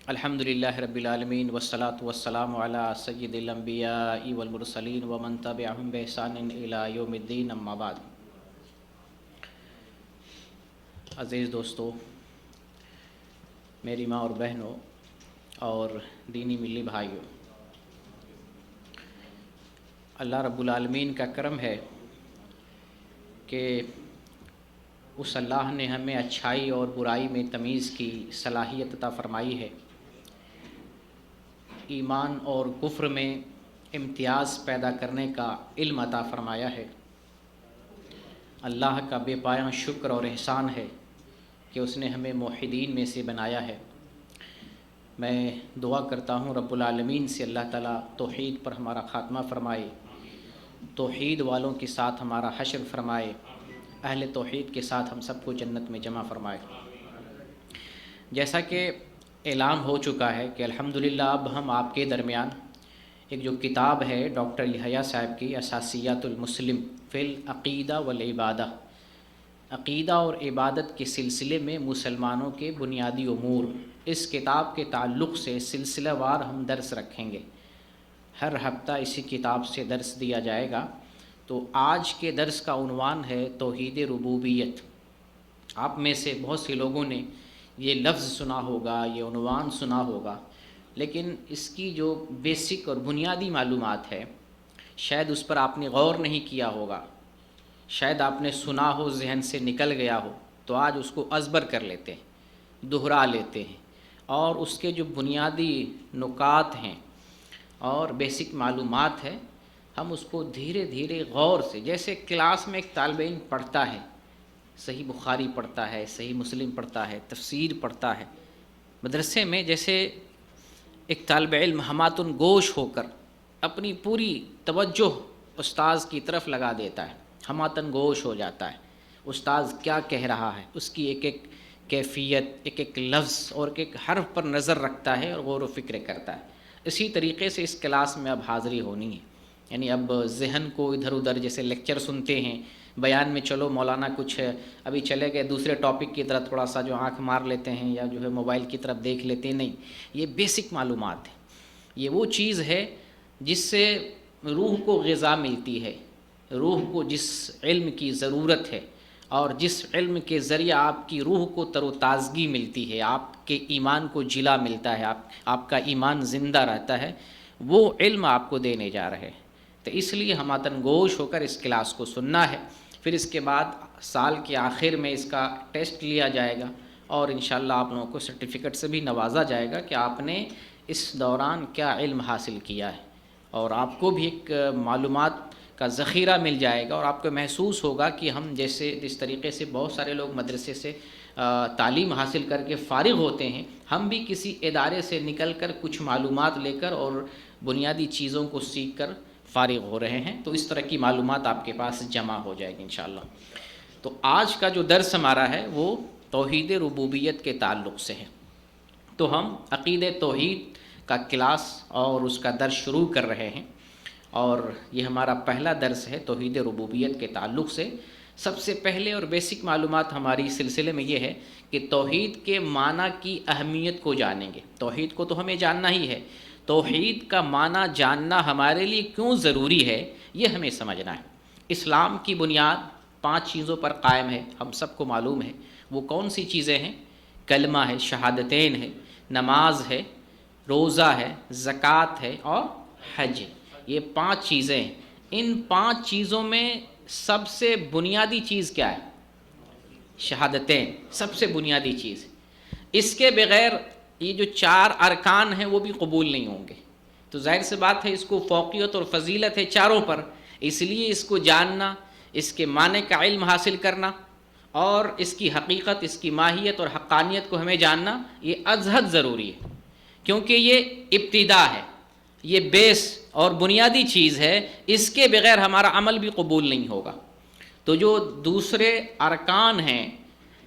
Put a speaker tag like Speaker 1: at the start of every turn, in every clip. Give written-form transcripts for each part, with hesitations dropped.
Speaker 1: الحمدللہ رب العالمین والصلاة والسلام علی سید الانبیاء والمرسلین ومن تبعہم بإحسان الی یوم الدین، اما بعد۔ عزیز دوستو، میری ماں اور بہنوں اور دینی ملی بھائیوں، اللہ رب العالمین کا کرم ہے کہ اس اللہ نے ہمیں اچھائی اور برائی میں تمیز کی صلاحیت عطا فرمائی ہے، ایمان اور کفر میں امتیاز پیدا کرنے کا علم عطا فرمایا ہے۔ اللہ کا بے پایاں شکر اور احسان ہے کہ اس نے ہمیں موحدین میں سے بنایا ہے۔ میں دعا کرتا ہوں رب العالمین سے اللہ تعالیٰ توحید پر ہمارا خاتمہ فرمائے، توحید والوں کے ساتھ ہمارا حشر فرمائے، اہل توحید کے ساتھ ہم سب کو جنت میں جمع فرمائے۔ جیسا کہ اعلان ہو چکا ہے کہ الحمدللہ اب ہم آپ کے درمیان ایک جو کتاب ہے ڈاکٹر یحییٰ صاحب کی اساسیات المسلم فی العقیدہ والعبادہ، عقیدہ اور عبادت کے سلسلے میں مسلمانوں کے بنیادی امور، اس کتاب کے تعلق سے سلسلہ وار ہم درس رکھیں گے۔ ہر ہفتہ اسی کتاب سے درس دیا جائے گا۔ تو آج کے درس کا عنوان ہے توحید ربوبیت۔ آپ میں سے بہت سے لوگوں نے یہ لفظ سنا ہوگا، یہ عنوان سنا ہوگا، لیکن اس کی جو بیسک اور بنیادی معلومات ہے شاید اس پر آپ نے غور نہیں کیا ہوگا، شاید آپ نے سنا ہو ذہن سے نکل گیا ہو، تو آج اس کو ازبر کر لیتے ہیں، دہرا لیتے ہیں، اور اس کے جو بنیادی نکات ہیں اور بیسک معلومات ہے ہم اس کو دھیرے دھیرے غور سے، جیسے کلاس میں ایک طالب علم پڑھتا ہے، صحیح بخاری پڑھتا ہے، صحیح مسلم پڑھتا ہے، تفسیر پڑھتا ہے، مدرسے میں جیسے ایک طالب علم ہماتن گوش ہو کر اپنی پوری توجہ استاذ کی طرف لگا دیتا ہے، ہماتن گوش ہو جاتا ہے، استاذ کیا کہہ رہا ہے، اس کی ایک ایک کیفیت، ایک ایک لفظ اور ایک ایک حرف پر نظر رکھتا ہے اور غور و فکر کرتا ہے۔ اسی طریقے سے اس کلاس میں اب حاضری ہونی ہے، یعنی اب ذہن کو ادھر ادھر، جیسے لیکچر سنتے ہیں بیان میں، چلو مولانا کچھ ابھی چلے گئے دوسرے ٹاپک کی طرف، تھوڑا سا جو آنکھ مار لیتے ہیں یا جو ہے موبائل کی طرف دیکھ لیتے ہیں، نہیں، یہ بیسک معلومات ہے۔ یہ وہ چیز ہے جس سے روح کو غذا ملتی ہے، روح کو جس علم کی ضرورت ہے اور جس علم کے ذریعہ آپ کی روح کو تر و تازگی ملتی ہے، آپ کے ایمان کو جلا ملتا ہے، آپ کا ایمان زندہ رہتا ہے، وہ علم آپ کو دینے جا رہے ہیں۔ تو اس لیے ہماتن گوش ہو کر اس کلاس کو سننا ہے۔ پھر اس کے بعد سال کے آخر میں اس کا ٹیسٹ لیا جائے گا اور انشاءاللہ آپ لوگوں کو سرٹیفکیٹ سے بھی نوازا جائے گا کہ آپ نے اس دوران کیا علم حاصل کیا ہے، اور آپ کو بھی ایک معلومات کا ذخیرہ مل جائے گا، اور آپ کو محسوس ہوگا کہ ہم جس طریقے سے بہت سارے لوگ مدرسے سے تعلیم حاصل کر کے فارغ ہوتے ہیں، ہم بھی کسی ادارے سے نکل کر کچھ معلومات لے کر اور بنیادی چیزوں کو سیکھ کر فارغ ہو رہے ہیں، تو اس طرح کی معلومات آپ کے پاس جمع ہو جائے گی انشاءاللہ۔ تو آج کا جو درس ہمارا ہے وہ توحید ربوبیت کے تعلق سے ہے۔ تو ہم عقید توحید کا کلاس اور اس کا درس شروع کر رہے ہیں، اور یہ ہمارا پہلا درس ہے توحید ربوبیت کے تعلق سے۔ سب سے پہلے اور بیسک معلومات ہماری سلسلے میں یہ ہے کہ توحید کے معنی کی اہمیت کو جانیں گے۔ توحید کو تو ہمیں جاننا ہی ہے، توحید کا معنی جاننا ہمارے لیے کیوں ضروری ہے یہ ہمیں سمجھنا ہے۔ اسلام کی بنیاد 5 چیزوں پر قائم ہے، ہم سب کو معلوم ہے۔ وہ کون سی چیزیں ہیں؟ کلمہ ہے، شہادتین ہے، نماز ہے، روزہ ہے، زکوٰۃ ہے اور حج ہے۔ یہ 5 چیزیں ہیں۔ ان 5 چیزوں میں سب سے بنیادی چیز کیا ہے؟ شہادتین، سب سے بنیادی چیز۔ اس کے بغیر یہ جو 4 ارکان ہیں وہ بھی قبول نہیں ہوں گے۔ تو ظاہر سی بات ہے اس کو فوقیت اور فضیلت ہے چاروں پر، اس لیے اس کو جاننا، اس کے معنی کا علم حاصل کرنا اور اس کی حقیقت، اس کی ماہیت اور حقانیت کو ہمیں جاننا، یہ ازحد ضروری ہے، کیونکہ یہ ابتدا ہے، یہ بیس اور بنیادی چیز ہے، اس کے بغیر ہمارا عمل بھی قبول نہیں ہوگا۔ تو جو دوسرے ارکان ہیں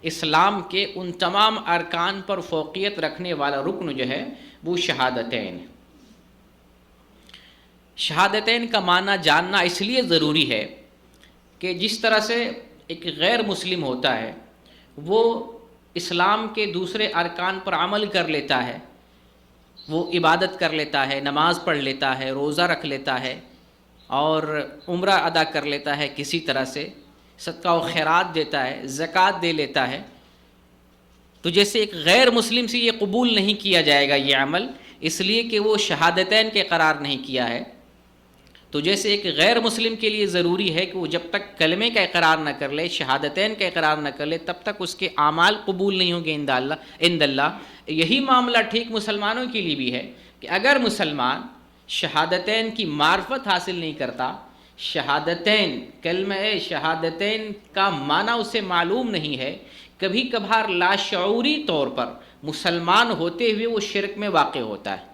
Speaker 1: اسلام کے، ان تمام ارکان پر فوقیت رکھنے والا رکن جو ہے وہ شہادتین ہے۔ شہادتین کا معنی جاننا اس لیے ضروری ہے کہ جس طرح سے ایک غیر مسلم ہوتا ہے وہ اسلام کے دوسرے ارکان پر عمل کر لیتا ہے، وہ عبادت کر لیتا ہے، نماز پڑھ لیتا ہے، روزہ رکھ لیتا ہے اور عمرہ ادا کر لیتا ہے، کسی طرح سے صدقہ و خیرات دیتا ہے، زکوٰۃ دے لیتا ہے، تو جیسے ایک غیر مسلم سے یہ قبول نہیں کیا جائے گا یہ عمل، اس لیے کہ وہ شہادتین کے قرار نہیں کیا ہے۔ تو جیسے ایک غیر مسلم کے لیے ضروری ہے کہ وہ جب تک کلمے کا اقرار نہ کر لے، شہادتین کا اقرار نہ کر لے، تب تک اس کے اعمال قبول نہیں ہوں گے عند اللہ۔ یہی معاملہ ٹھیک مسلمانوں کے لیے بھی ہے کہ اگر مسلمان شہادتین کی معرفت حاصل نہیں کرتا، شہادتین کلمہ شہادتین کا معنی اسے معلوم نہیں ہے، کبھی کبھار لاشعوری طور پر مسلمان ہوتے ہوئے وہ شرک میں واقع ہوتا ہے،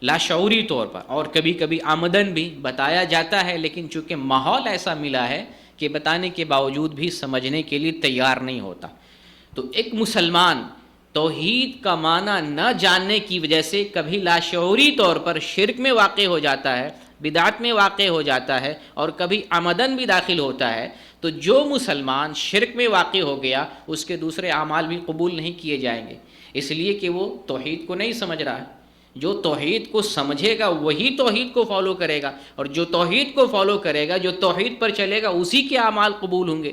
Speaker 1: لاشعوری طور پر، اور کبھی کبھی عمدن بھی بتایا جاتا ہے، لیکن چونکہ ماحول ایسا ملا ہے کہ بتانے کے باوجود بھی سمجھنے کے لیے تیار نہیں ہوتا۔ تو ایک مسلمان توحید کا معنی نہ جاننے کی وجہ سے کبھی لاشعوری طور پر شرک میں واقع ہو جاتا ہے، بدعت میں واقع ہو جاتا ہے، اور کبھی عمدن بھی داخل ہوتا ہے۔ تو جو مسلمان شرک میں واقع ہو گیا، اس کے دوسرے اعمال بھی قبول نہیں کیے جائیں گے، اس لیے کہ وہ توحید کو نہیں سمجھ رہا ہے۔ جو توحید کو سمجھے گا وہی توحید کو فالو کرے گا، اور جو توحید کو فالو کرے گا، جو توحید پر چلے گا، اسی کے اعمال قبول ہوں گے،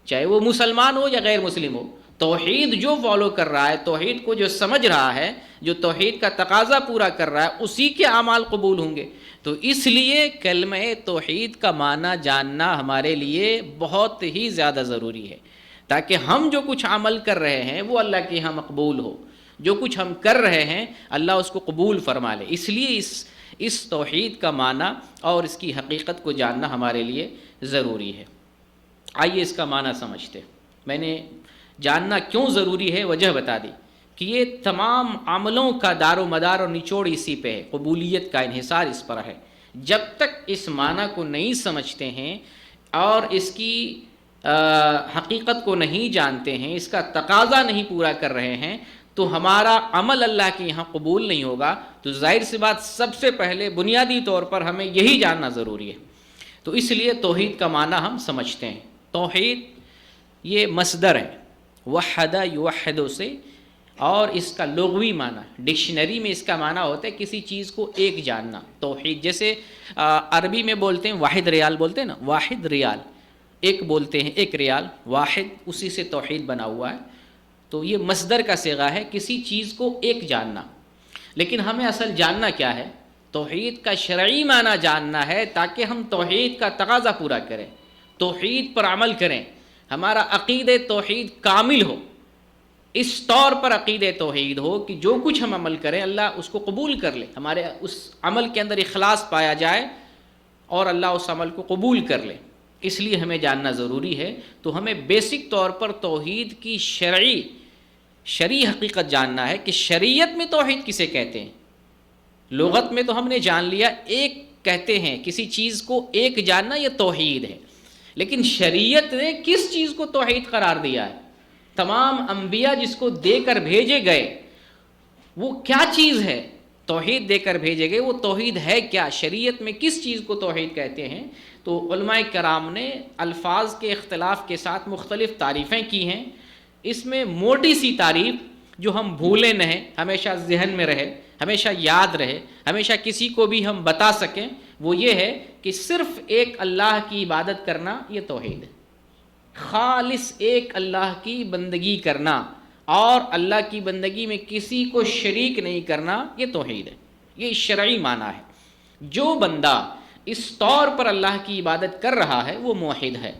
Speaker 1: چاہے وہ مسلمان ہو یا غیر مسلم ہو۔ توحید جو فالو کر رہا ہے، توحید کو جو سمجھ رہا ہے، جو توحید کا تقاضا پورا کر رہا ہے، اسی کے اعمال قبول ہوں گے۔ تو اس لیے کلمہ توحید کا معنی جاننا ہمارے لیے بہت ہی زیادہ ضروری ہے، تاکہ ہم جو کچھ عمل کر رہے ہیں وہ اللہ کے یہاں مقبول ہو، جو کچھ ہم کر رہے ہیں اللہ اس کو قبول فرما لے۔ اس لیے اس توحید کا معنی اور اس کی حقیقت کو جاننا ہمارے لیے ضروری ہے۔ آئیے اس کا معنی سمجھتے ہیں۔ میں نے جاننا کیوں ضروری ہے وجہ بتا دی کہ یہ تمام عملوں کا دار و مدار اور نچوڑ اسی پہ ہے، قبولیت کا انحصار اس پر ہے۔ جب تک اس معنی کو نہیں سمجھتے ہیں اور اس کی حقیقت کو نہیں جانتے ہیں، اس کا تقاضا نہیں پورا کر رہے ہیں، تو ہمارا عمل اللہ کے یہاں قبول نہیں ہوگا۔ تو ظاہر سی بات، سب سے پہلے بنیادی طور پر ہمیں یہی جاننا ضروری ہے۔ تو اس لیے توحید کا معنی ہم سمجھتے ہیں۔ توحید یہ مصدر ہے، وحد یوحد سے، اور اس کا لغوی معنی ڈکشنری میں اس کا معنی ہوتا ہے کسی چیز کو ایک جاننا۔ توحید جیسے عربی میں بولتے ہیں واحد ریال، بولتے ہیں نا، واحد ریال، ایک بولتے ہیں، ایک ریال، واحد، اسی سے توحید بنا ہوا ہے۔ تو یہ مصدر کا صیغہ ہے، کسی چیز کو ایک جاننا۔ لیکن ہمیں اصل جاننا کیا ہے؟ توحید کا شرعی معنی جاننا ہے، تاکہ ہم توحید کا تقاضا پورا کریں، توحید پر عمل کریں، ہمارا عقید توحید کامل ہو، اس طور پر عقید توحید ہو کہ جو کچھ ہم عمل کریں اللہ اس کو قبول کر لے، ہمارے اس عمل کے اندر اخلاص پایا جائے اور اللہ اس عمل کو قبول کر لے۔ اس لیے ہمیں جاننا ضروری ہے۔ تو ہمیں بیسک طور پر توحید کی شرعی حقیقت جاننا ہے کہ شریعت میں توحید کسے کہتے ہیں۔ لغت میں تو ہم نے جان لیا، ایک کہتے ہیں، کسی چیز کو ایک جاننا یہ توحید ہے، لیکن شریعت نے کس چیز کو توحید قرار دیا ہے؟ تمام انبیاء جس کو دے کر بھیجے گئے وہ کیا چیز ہے؟ توحید دے کر بھیجے گئے، وہ توحید ہے کیا؟ شریعت میں کس چیز کو توحید کہتے ہیں؟ تو علماء کرام نے الفاظ کے اختلاف کے ساتھ مختلف تعریفیں کی ہیں۔ اس میں موٹی سی تعریف جو ہم بھولیں نہیں، ہمیشہ ذہن میں رہے، ہمیشہ یاد رہے، ہمیشہ کسی کو بھی ہم بتا سکیں، وہ یہ ہے کہ صرف ایک اللہ کی عبادت کرنا یہ توحید ہے۔ خالص ایک اللہ کی بندگی کرنا اور اللہ کی بندگی میں کسی کو شریک نہیں کرنا یہ توحید ہے، یہ شرعی معنی ہے۔ جو بندہ اس طور پر اللہ کی عبادت کر رہا ہے وہ موحد ہے۔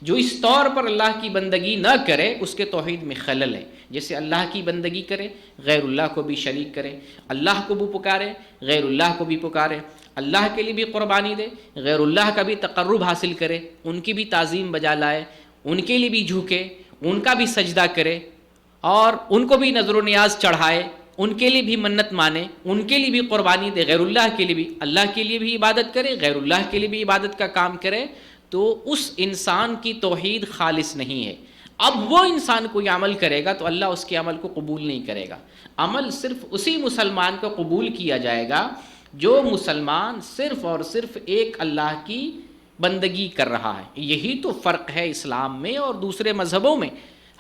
Speaker 1: جو اس طور پر اللہ کی بندگی نہ کرے اس کے توحید میں خلل ہے۔ جیسے اللہ کی بندگی کرے، غیر اللہ کو بھی شریک کرے، اللہ کو بھی پکارے، غیر اللہ کو بھی پکارے، اللہ کے لیے بھی قربانی دے، غیر اللہ کا بھی تقرب حاصل کرے، ان کی بھی تعظیم بجا لائے، ان کے لیے بھی جھکے، ان کا بھی سجدہ کرے، اور ان کو بھی نظر و نیاز چڑھائے، ان کے لیے بھی منت مانے، ان کے لیے بھی قربانی دے، غیر اللہ کے لیے بھی، اللہ کے لیے بھی عبادت کرے، غیر اللہ کے لیے بھی عبادت کا کام کرے، تو اس انسان کی توحید خالص نہیں ہے۔ اب وہ انسان کوئی عمل کرے گا تو اللہ اس کے عمل کو قبول نہیں کرے گا۔ عمل صرف اسی مسلمان کو قبول کیا جائے گا جو مسلمان صرف اور صرف ایک اللہ کی بندگی کر رہا ہے۔ یہی تو فرق ہے اسلام میں اور دوسرے مذہبوں میں۔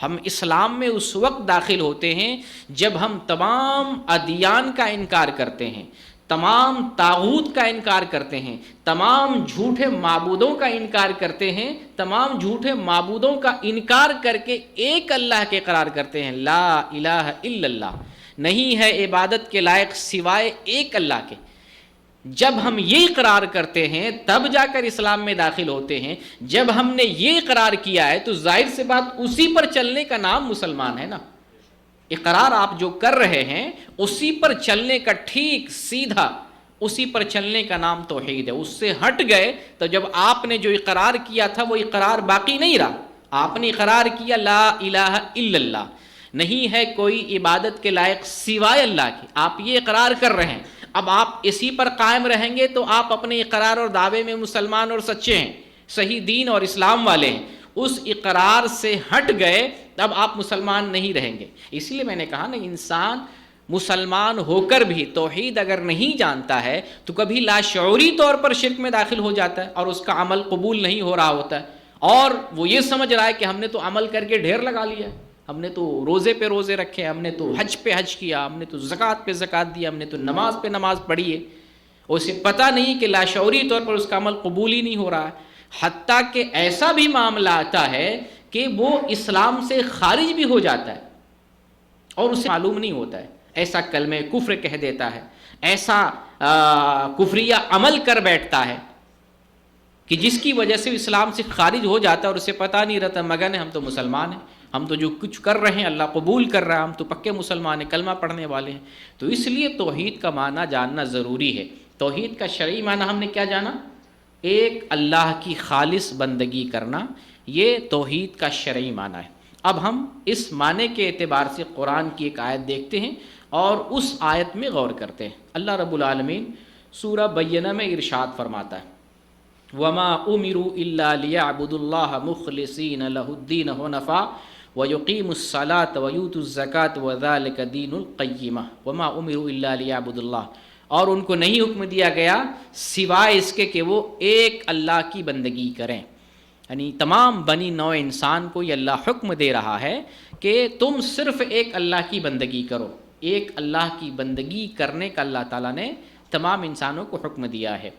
Speaker 1: ہم اسلام میں اس وقت داخل ہوتے ہیں جب ہم تمام ادیان کا انکار کرتے ہیں، تمام طاغوت کا انکار کرتے ہیں، تمام جھوٹے معبودوں کا انکار کرتے ہیں، تمام جھوٹے معبودوں کا انکار کر کے ایک اللہ کے اقرار کرتے ہیں، لا الہ الا اللہ، نہیں ہے عبادت کے لائق سوائے ایک اللہ کے۔ جب ہم یہ اقرار کرتے ہیں تب جا کر اسلام میں داخل ہوتے ہیں۔ جب ہم نے یہ اقرار کیا ہے تو ظاہر سے بات اسی پر چلنے کا نام مسلمان ہے نا۔ اقرار آپ جو کر رہے ہیں اسی پر چلنے کا، ٹھیک سیدھا اسی پر چلنے کا نام توحید ہے۔ اس سے ہٹ گئے تو جب آپ نے جو اقرار کیا تھا وہ اقرار باقی نہیں رہا۔ آپ نے اقرار کیا لا الہ الا اللہ، نہیں ہے کوئی عبادت کے لائق سوائے اللہ کی، آپ یہ اقرار کر رہے ہیں۔ اب آپ اسی پر قائم رہیں گے تو آپ اپنے اقرار اور دعوے میں مسلمان اور سچے ہیں، صحیح دین اور اسلام والے ہیں۔ اس اقرار سے ہٹ گئے تب آپ مسلمان نہیں رہیں گے۔ اس لیے میں نے کہا نا، انسان مسلمان ہو کر بھی توحید اگر نہیں جانتا ہے تو کبھی لاشعوری طور پر شرک میں داخل ہو جاتا ہے اور اس کا عمل قبول نہیں ہو رہا ہوتا ہے، اور وہ یہ سمجھ رہا ہے کہ ہم نے تو عمل کر کے ڈھیر لگا لیا ہے، ہم نے تو روزے پہ روزے رکھے، ہم نے تو حج پہ حج کیا، ہم نے تو زکوٰۃ پہ زکوٰۃ دیا، ہم نے تو نماز پہ نماز پڑھی ہے۔ اسے پتہ نہیں کہ لاشعوری طور پر اس کا عمل قبول ہی نہیں ہو رہا ہے۔ حتیٰ کہ ایسا بھی معاملہ آتا ہے کہ وہ اسلام سے خارج بھی ہو جاتا ہے اور اسے معلوم نہیں ہوتا ہے، ایسا کلمہ کفر کہہ دیتا ہے، ایسا کفریہ عمل کر بیٹھتا ہے کہ جس کی وجہ سے اسلام سے خارج ہو جاتا ہے اور اسے پتہ نہیں رہتا مگن ہم تو مسلمان ہیں، ہم تو جو کچھ کر رہے ہیں اللہ قبول کر رہا ہے، ہم تو پکے مسلمان ہیں، کلمہ پڑھنے والے ہیں۔ تو اس لیے توحید کا معنی جاننا ضروری ہے۔ توحید کا شرعی معنی ہم نے کیا جانا؟ ایک اللہ کی خالص بندگی کرنا، یہ توحید کا شرعی معنی ہے۔ اب ہم اس معنی کے اعتبار سے قرآن کی ایک آیت دیکھتے ہیں اور اس آیت میں غور کرتے ہیں۔ اللہ رب العالمین سورہ بینہ میں ارشاد فرماتا ہے وَمَا أُمِرُوا إِلَّا لِيَعْبُدُوا اللَّهَ مُخْلِصِينَ لَهُ الدِّينَ حُنَفَاءَ وَيُقِيمُوا الصَّلَاةَ وَيُؤْتُوا الزَّكَاةَ وَذَلِكَ دِينُ الْقَيِّمَةِ وَمَا أُمِرُوا إِلَّا لِيَعْبُدُوا اللَّهَ، اور ان کو نہیں حکم دیا گیا سوائے اس کے کہ وہ ایک اللہ کی بندگی کریں۔ یعنی تمام بنی نوع انسان کو یہ اللہ حکم دے رہا ہے کہ تم صرف ایک اللہ کی بندگی کرو۔ ایک اللہ کی بندگی کرنے کا اللہ تعالیٰ نے تمام انسانوں کو حکم دیا ہے۔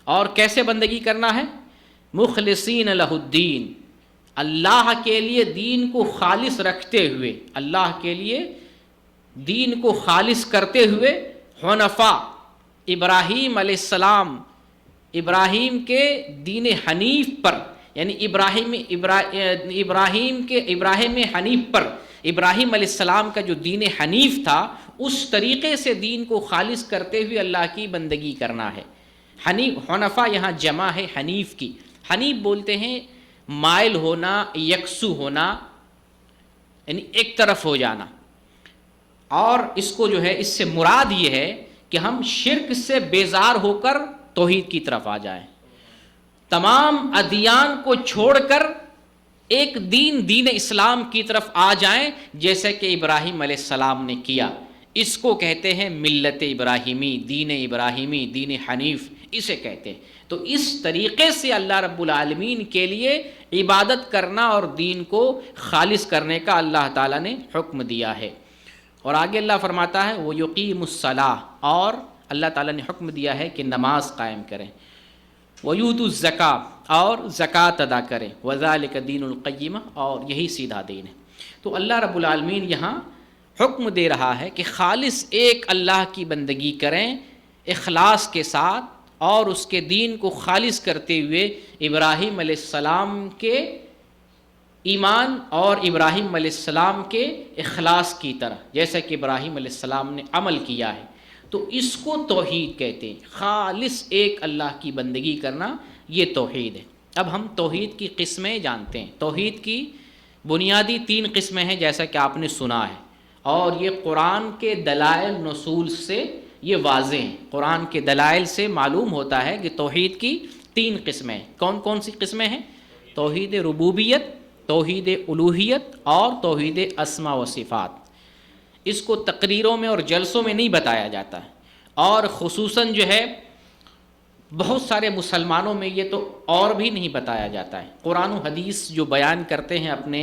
Speaker 1: اور کیسے بندگی کرنا ہے؟ مخلصین لہ الدین، اللہ کے لیے دین کو خالص رکھتے ہوئے، اللہ کے لیے دین کو خالص کرتے ہوئے، حنفاء، ابراہیم علیہ السلام، ابراہیم کے دین حنیف پر، یعنی ابراہیم حنیف پر، ابراہیم علیہ السلام کا جو دین حنیف تھا اس طریقے سے دین کو خالص کرتے ہوئے اللہ کی بندگی کرنا ہے۔ حنیف، حنفاء یہاں جمع ہے حنیف کی۔ حنیف بولتے ہیں مائل ہونا، یکسو ہونا، یعنی ایک طرف ہو جانا۔ اور اس کو جو ہے اس سے مراد یہ ہے کہ ہم شرک سے بیزار ہو کر توحید کی طرف آ جائیں، تمام ادیان کو چھوڑ کر ایک دین اسلام کی طرف آ جائیں، جیسے کہ ابراہیم علیہ السلام نے کیا۔ اس کو کہتے ہیں ملت ابراہیمی، دین حنیف اسے کہتے ہیں۔ تو اس طریقے سے اللہ رب العالمین کے لیے عبادت کرنا اور دین کو خالص کرنے کا اللہ تعالیٰ نے حکم دیا ہے۔ اور آگے اللہ فرماتا ہے وَيُقِيمُ الصَّلَاةَ، اور اللہ تعالیٰ نے حکم دیا ہے کہ نماز قائم کریں، وَيُؤْتُوا الزَّكَاةَ، اور زکوٰۃ ادا کریں، وَذَلِكَ دِينُ الْقَيِّمَةِ، اور یہی سیدھا دین ہے۔ تو اللہ رب العالمین یہاں حکم دے رہا ہے کہ خالص ایک اللہ کی بندگی کریں اخلاص کے ساتھ، اور اس کے دین کو خالص کرتے ہوئے ابراہیم علیہ السلام کے ایمان اور ابراہیم علیہ السلام کے اخلاص کی طرح، جیسا کہ ابراہیم علیہ السلام نے عمل کیا ہے۔ تو اس کو توحید کہتے ہیں، خالص ایک اللہ کی بندگی کرنا، یہ توحید ہے۔ اب ہم توحید کی قسمیں جانتے ہیں۔ توحید کی بنیادی 3 قسمیں ہیں جیسا کہ آپ نے سنا ہے، اور یہ قرآن کے دلائل نصوص سے یہ واضح ہیں۔ قرآن کے دلائل سے معلوم ہوتا ہے کہ توحید کی 3 قسمیں ہیں۔ کون کون سی قسمیں ہیں؟ توحید ربوبیت، توحید الوہیت اور توحید اسماء و صفات۔ اس کو تقریروں میں اور جلسوں میں نہیں بتایا جاتا ہے، اور خصوصاً جو ہے بہت سارے مسلمانوں میں یہ تو اور بھی نہیں بتایا جاتا ہے۔ قرآن و حدیث جو بیان کرتے ہیں اپنے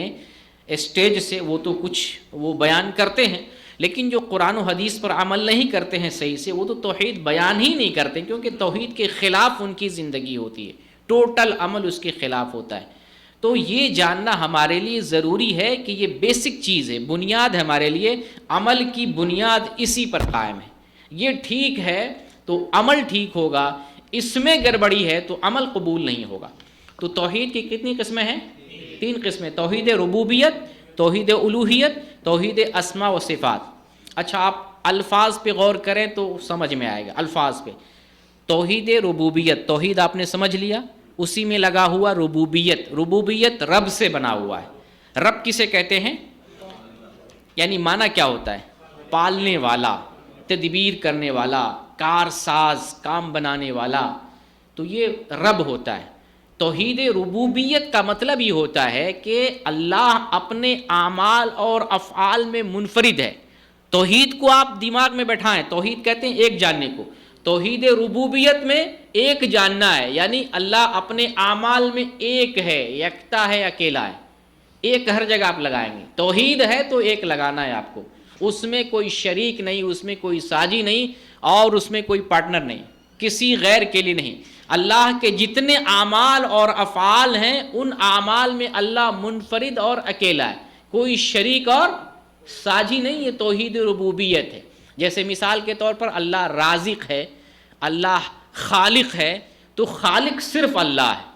Speaker 1: اسٹیج سے وہ تو کچھ وہ بیان کرتے ہیں، لیکن جو قرآن و حدیث پر عمل نہیں کرتے ہیں صحیح سے، وہ تو توحید بیان ہی نہیں کرتے، کیونکہ توحید کے خلاف ان کی زندگی ہوتی ہے، ٹوٹل عمل اس کے خلاف ہوتا ہے۔ تو یہ جاننا ہمارے لیے ضروری ہے کہ یہ بیسک چیز ہے، بنیاد ہے ہمارے لیے، عمل کی بنیاد اسی پر قائم ہے۔ یہ ٹھیک ہے تو عمل ٹھیک ہوگا، اس میں گڑبڑی ہے تو عمل قبول نہیں ہوگا۔ تو توحید کی کتنی قسمیں ہیں؟ 3 قسمیں، توحید ربوبیت، توحید الوہیت، توحید اسماء و صفات۔ اچھا آپ الفاظ پہ غور کریں تو سمجھ میں آئے گا۔ الفاظ پہ توحید ربوبیت، توحید آپ نے سمجھ لیا، اسی میں لگا ہوا ربوبیت، ربوبیت رب سے بنا ہوا ہے۔ رب کسے کہتے ہیں؟ یعنی معنی کیا ہوتا ہے؟ پالنے والا، تدبیر کرنے والا، کار ساز، کام بنانے والا، تو یہ رب ہوتا ہے۔ توحید ربوبیت کا مطلب یہ ہوتا ہے کہ اللہ اپنے اعمال اور افعال میں منفرد ہے۔ توحید کو آپ دماغ میں بٹھائیں، توحید کہتے ہیں ایک جاننے کو، توحید ربوبیت میں ایک جاننا ہے، یعنی اللہ اپنے اعمال میں ایک ہے، یکتا ہے، اکیلا ہے۔ ایک ہر جگہ آپ لگائیں گے، توحید ہے تو ایک لگانا ہے آپ کو، اس میں کوئی شریک نہیں، اس میں کوئی ساجی نہیں، اور اس میں کوئی پارٹنر نہیں، کسی غیر کے لیے نہیں۔ اللہ کے جتنے اعمال اور افعال ہیں ان اعمال میں اللہ منفرد اور اکیلا ہے، کوئی شریک اور ساجی نہیں، یہ توحید ربوبیت ہے۔ جیسے مثال کے طور پر اللہ رازق ہے، اللہ خالق ہے، تو خالق صرف اللہ ہے،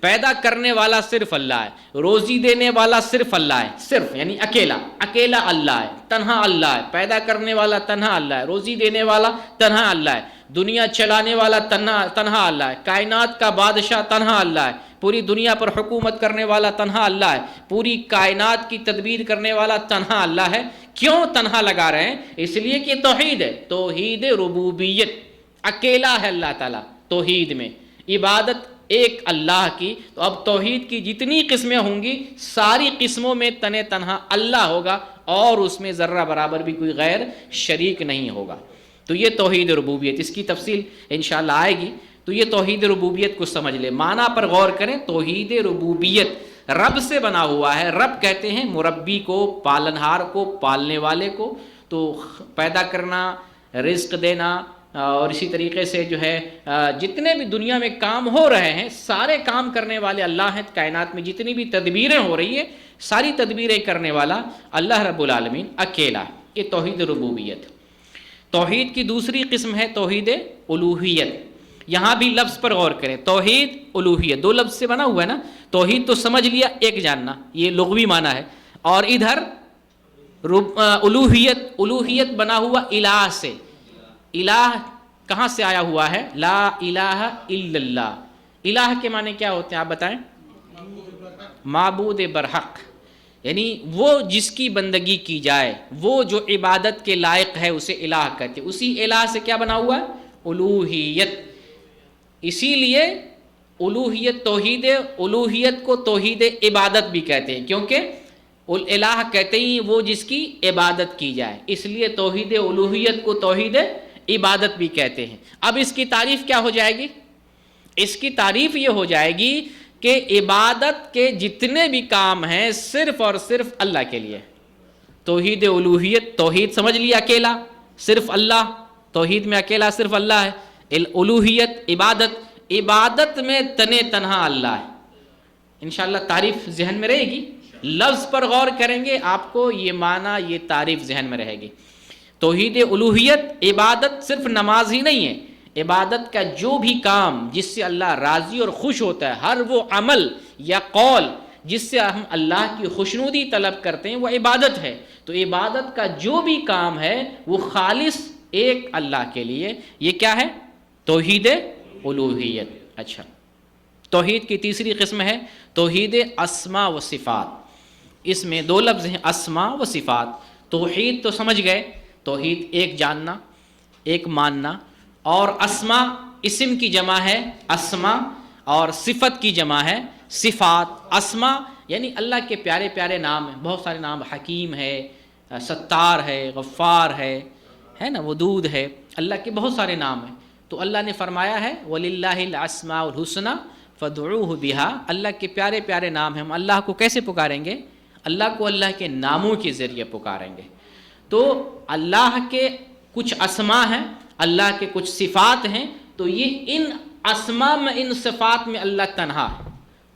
Speaker 1: پیدا کرنے والا صرف اللہ ہے، روزی دینے والا صرف اللہ ہے، صرف یعنی اکیلا، اکیلا اللہ ہے، تنہا اللہ ہے، پیدا کرنے والا تنہا اللہ ہے، روزی دینے والا تنہا اللہ ہے، دنیا چلانے والا تنہا اللہ ہے، کائنات کا بادشاہ تنہا اللہ ہے، پوری دنیا پر حکومت کرنے والا تنہا اللہ ہے، پوری کائنات کی تدبیر کرنے والا تنہا اللہ ہے۔ کیوں تنہا لگا رہے ہیں؟ اس لیے کہ توحید ہے، توحید ربوبیت، اکیلا ہے اللہ تعالیٰ توحید میں، عبادت ایک اللہ کی۔ تو اب توحید کی جتنی قسمیں ہوں گی ساری قسموں میں تنہا اللہ ہوگا، اور اس میں ذرہ برابر بھی کوئی غیر شریک نہیں ہوگا۔ تو یہ توحید ربوبیت، اس کی تفصیل انشاءاللہ آئے گی۔ تو یہ توحید ربوبیت کو سمجھ لے، معنی پر غور کریں۔ توحید ربوبیت رب سے بنا ہوا ہے، رب کہتے ہیں مربی کو، پالنہار کو، پالنے والے کو، تو پیدا کرنا، رزق دینا، اور اسی طریقے سے جو ہے جتنے بھی دنیا میں کام ہو رہے ہیں سارے کام کرنے والے اللہ ہیں۔ کائنات میں جتنی بھی تدبیریں ہو رہی ہیں ساری تدبیریں کرنے والا اللہ رب العالمین اکیلا ہے۔ یہ توحید ربوبیت۔ توحید کی دوسری قسم ہے توحید الوہیت۔ یہاں بھی لفظ پر غور کریں، توحید الوہیت 2 لفظ سے بنا ہوا ہے نا۔ توحید تو سمجھ لیا ایک جاننا، یہ لغوی معنی ہے، اور ادھر الوہیت، الوہیت بنا ہوا الہ سے۔ الہ کہاں سے آیا ہوا ہے؟ لا الہ الا اللہ۔ الہ کے معنی کیا ہوتے ہیں آپ بتائیں؟ معبود برحق، یعنی وہ جس کی بندگی کی جائے، وہ جو عبادت کے لائق ہے اسے الہ کہتے ہیں۔ اسی الہ سے کیا بنا ہوا ہے؟ الوہیت۔ اسی لیے الوہیت، توحید الوہیت کو توحید عبادت بھی کہتے ہیں، کیونکہ الہ کہتے ہی وہ جس کی عبادت کی جائے، اس لیے توحید الوہیت کو توحید عبادت بھی کہتے ہیں۔ اب اس کی تعریف کیا ہو جائے گی؟ اس کی تعریف یہ ہو جائے گی کہ عبادت کے جتنے بھی کام ہیں صرف اور صرف اللہ کے لیے۔ توحید الوہیت، توحید سمجھ لیا اکیلا صرف اللہ، توحید میں اکیلا صرف اللہ ہے۔ الوہیت عبادت، عبادت میں تنہا اللہ ہے۔ انشاءاللہ تعریف ذہن میں رہے گی، لفظ پر غور کریں گے آپ کو یہ معنی، یہ تعریف ذہن میں رہے گی۔ توحید الوہیت، عبادت صرف نماز ہی نہیں ہے، عبادت کا جو بھی کام جس سے اللہ راضی اور خوش ہوتا ہے، ہر وہ عمل یا قول جس سے ہم اللہ کی خوشنودی طلب کرتے ہیں وہ عبادت ہے۔ تو عبادت کا جو بھی کام ہے وہ خالص ایک اللہ کے لیے، یہ کیا ہے؟ توحید الوہیت۔ اچھا، توحید کی تیسری قسم ہے توحید اسماء و صفات۔ اس میں 2 لفظ ہیں، اسماء و صفات۔ توحید تو سمجھ گئے، توحید ایک جاننا، ایک ماننا، اور اسماء اسم کی جمع ہے اسماء، اور صفت کی جمع ہے صفات۔ اسماء یعنی اللہ کے پیارے پیارے نام ہیں، بہت سارے نام، حکیم ہے، ستار ہے، غفار ہے نا، ودود ہے، اللہ کے بہت سارے نام ہیں۔ تو اللہ نے فرمایا ہے وَلِلَّهِ الْأَسْمَاءُ الْحُسْنَى فَادْعُوهُ بِهَا، اللہ کے پیارے پیارے نام ہیں، ہم اللہ کو کیسے پکاریں گے؟ اللہ کو اللہ کے ناموں کے ذریعے پکاریں گے۔ تو اللہ کے کچھ اسما ہیں، اللہ کے کچھ صفات ہیں، تو یہ ان اسما میں، ان صفات میں اللہ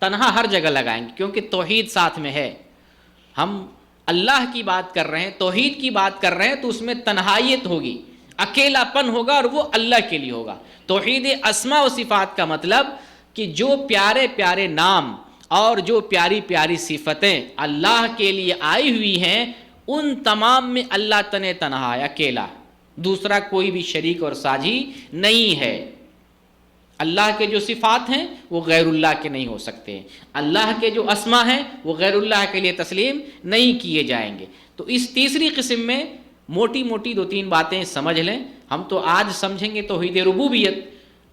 Speaker 1: تنہا ہر جگہ لگائیں گے، کیونکہ توحید ساتھ میں ہے۔ ہم اللہ کی بات کر رہے ہیں، توحید کی بات کر رہے ہیں، تو اس میں تنہائیت ہوگی، اکیلا پن ہوگا، اور وہ اللہ کے لیے ہوگا۔ توحید اسما و صفات کا مطلب کہ جو پیارے پیارے نام اور جو پیاری پیاری صفتیں اللہ کے لیے آئی ہوئی ہیں، ان تمام میں اللہ تنہا ہے، اکیلا، دوسرا کوئی بھی شریک اور ساجی نہیں ہے۔ اللہ کے جو صفات ہیں وہ غیر اللہ کے نہیں ہو سکتے، اللہ کے جو اسما ہیں وہ غیر اللہ کے لیے تسلیم نہیں کیے جائیں گے۔ تو اس تیسری قسم میں موٹی موٹی 2-3 باتیں سمجھ لیں۔ ہم تو آج سمجھیں گے توحید ربوبیت،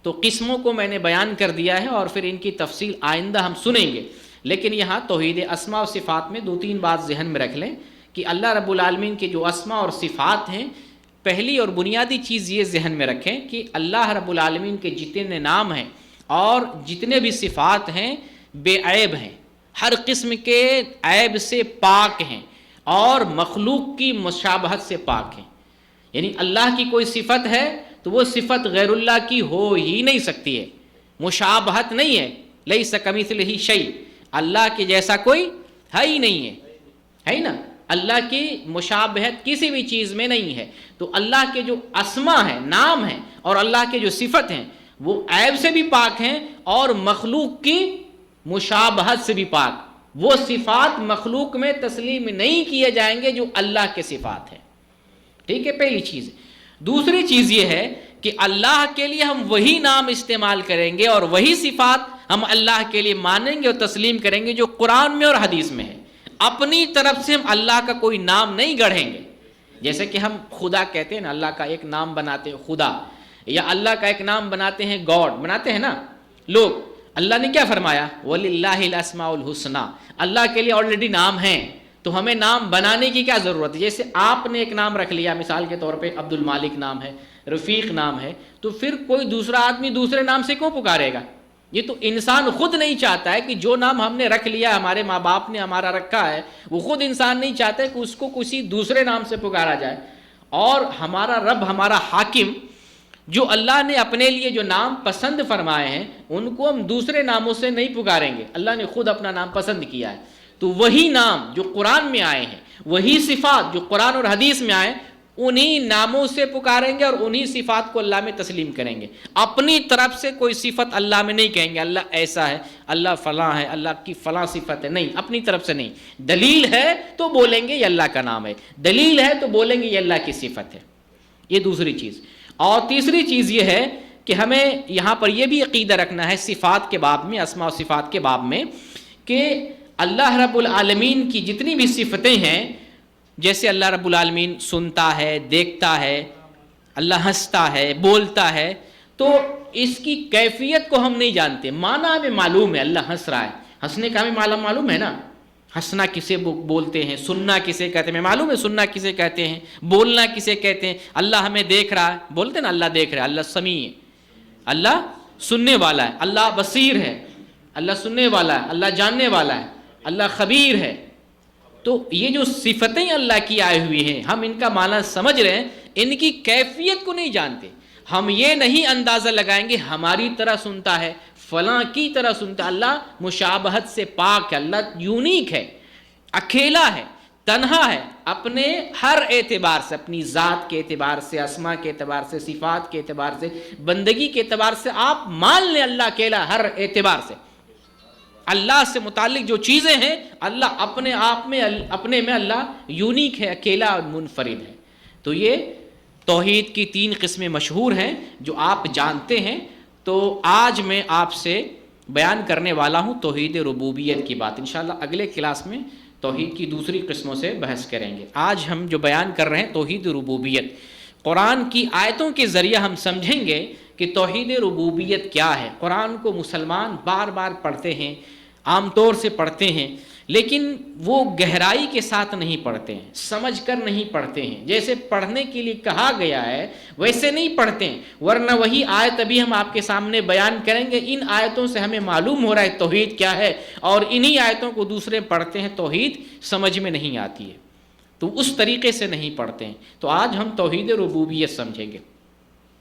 Speaker 1: تو قسموں کو میں نے بیان کر دیا ہے، اور پھر ان کی تفصیل آئندہ ہم سنیں گے۔ لیکن یہاں توحید اسما و صفات میں 2-3 بات ذہن میں رکھ لیں کہ اللہ رب العالمین کے جو اسما اور صفات ہیں، پہلی اور بنیادی چیز یہ ذہن میں رکھیں کہ اللہ رب العالمین کے جتنے نام ہیں اور جتنے بھی صفات ہیں بے عیب ہیں، ہر قسم کے عیب سے پاک ہیں، اور مخلوق کی مشابہت سے پاک ہیں۔ یعنی اللہ کی کوئی صفت ہے تو وہ صفت غیر اللہ کی ہو ہی نہیں سکتی ہے، مشابہت نہیں ہے، لیس کمثلہ شیء، اللہ کے جیسا کوئی ہے ہی نہیں ہے نا، اللہ کی مشابہت کسی بھی چیز میں نہیں ہے۔ تو اللہ کے جو اسما ہیں، نام ہیں، اور اللہ کے جو صفت ہیں وہ عیب سے بھی پاک ہیں، اور مخلوق کی مشابہت سے بھی پاک۔ وہ صفات مخلوق میں تسلیم نہیں کیے جائیں گے جو اللہ کے صفات ہیں۔ ٹھیک ہے، پہلی چیز۔ دوسری چیز یہ ہے کہ اللہ کے لیے ہم وہی نام استعمال کریں گے اور وہی صفات ہم اللہ کے لیے مانیں گے اور تسلیم کریں گے جو قرآن میں اور حدیث میں ہے۔ اپنی طرف سے ہم اللہ کا کوئی نام نہیں گڑھیں گے۔ جیسے کہ ہم خدا کہتے ہیں نا، اللہ کا ایک نام بناتے ہیں خدا، یا اللہ کا ایک نام بناتے ہیں گاڈ، بناتے ہیں نا لوگ۔ اللہ نے کیا فرمایا؟ وَلِلَّهِ الْأَسْمَاءُ الْحُسْنَى، اللہ کے لیے آلریڈی نام ہیں، تو ہمیں نام بنانے کی کیا ضرورت ہے؟ جیسے آپ نے ایک نام رکھ لیا، مثال کے طور پہ عبد المالک نام ہے، رفیق نام ہے، تو پھر کوئی دوسرا آدمی دوسرے نام سے کیوں پکارے گا؟ یہ تو انسان خود نہیں چاہتا ہے کہ جو نام ہم نے رکھ لیا، ہمارے ماں باپ نے ہمارا رکھا ہے، وہ خود انسان نہیں چاہتا ہے کہ اس کو کسی دوسرے نام سے پکارا جائے۔ اور ہمارا رب، ہمارا حاکم، جو اللہ نے اپنے لیے جو نام پسند فرمائے ہیں، ان کو ہم دوسرے ناموں سے نہیں پکاریں گے، اللہ نے خود اپنا نام پسند کیا ہے۔ تو وہی نام جو قرآن میں آئے ہیں، وہی صفات جو قرآن اور حدیث میں آئے، انہی ناموں سے پکاریں گے اور انہی صفات کو اللہ میں تسلیم کریں گے۔ اپنی طرف سے کوئی صفت اللہ میں نہیں کہیں گے اللہ ایسا ہے، اللہ فلاں ہے، اللہ کی فلاں صفت ہے، نہیں، اپنی طرف سے نہیں۔ دلیل ہے تو بولیں گے یہ اللہ کا نام ہے، دلیل ہے تو بولیں گے یہ اللہ کی صفت ہے۔ یہ دوسری چیز۔ اور تیسری چیز یہ ہے کہ ہمیں یہاں پر یہ بھی عقیدہ رکھنا ہے صفات کے باب میں، اسماء و صفات کے باب میں، کہ اللہ رب العالمین کی جتنی بھی صفتیں ہیں، جیسے اللہ رب العالمین سنتا ہے، دیکھتا ہے، اللہ ہنستا ہے، بولتا ہے، تو اس کی کیفیت کو ہم نہیں جانتے، معنی ہمیں معلوم ہے اللہ ہنس رہا ہے، ہنسنے کا ہمیں معلوم ہے نا، ہنسنا کسے بولتے ہیں، سننا کسے کہتے ہیں، معلوم ہے سننا کسے کہتے ہیں، بولنا کسے کہتے ہیں۔ اللہ ہمیں دیکھ رہا ہے، بولتے ہیں نا اللہ دیکھ رہا ہے، اللہ سمیع ہے، اللہ سننے والا ہے، اللہ بصیر ہے، اللہ سننے والا ہے، اللہ جاننے والا ہے، اللہ خبیر ہے۔ تو یہ جو صفتیں اللہ کی آئی ہوئی ہیں، ہم ان کا معنی سمجھ رہے ہیں، ان کی کیفیت کو نہیں جانتے۔ ہم یہ نہیں اندازہ لگائیں گے ہماری طرح سنتا ہے، فلاں کی طرح سنتا ہے۔ اللہ مشابہت سے پاک ہے، اللہ یونیک ہے، اکیلا ہے، تنہا ہے، اپنے ہر اعتبار سے، اپنی ذات کے اعتبار سے، اسما کے اعتبار سے، صفات کے اعتبار سے، بندگی کے اعتبار سے، آپ مان لیں اللہ اکیلا ہر اعتبار سے۔ اللہ سے متعلق جو چیزیں ہیں، اللہ اپنے آپ میں، اپنے میں اللہ یونیک ہے، اکیلا اور منفرد ہے۔ تو یہ توحید کی 3 قسمیں مشہور ہیں جو آپ جانتے ہیں۔ تو آج میں آپ سے بیان کرنے والا ہوں توحید ربوبیت کی بات۔ انشاءاللہ اگلے کلاس میں توحید کی دوسری قسموں سے بحث کریں گے۔ آج ہم جو بیان کر رہے ہیں توحید ربوبیت، قرآن کی آیتوں کے ذریعے ہم سمجھیں گے کہ توحید ربوبیت کیا ہے۔ قرآن کو مسلمان بار بار پڑھتے ہیں، عام طور سے پڑھتے ہیں، لیکن وہ گہرائی کے ساتھ نہیں پڑھتے ہیں، سمجھ کر نہیں پڑھتے ہیں، جیسے پڑھنے کے لیے کہا گیا ہے ویسے نہیں پڑھتے ہیں، ورنہ وہی آیت ابھی ہم آپ کے سامنے بیان کریں گے۔ ان آیتوں سے ہمیں معلوم ہو رہا ہے توحید کیا ہے، اور انہی آیتوں کو دوسرے پڑھتے ہیں، توحید سمجھ میں نہیں آتی ہے، تو اس طریقے سے نہیں پڑھتے ہیں۔ تو آج ہم توحید ربوبیت سمجھیں گے۔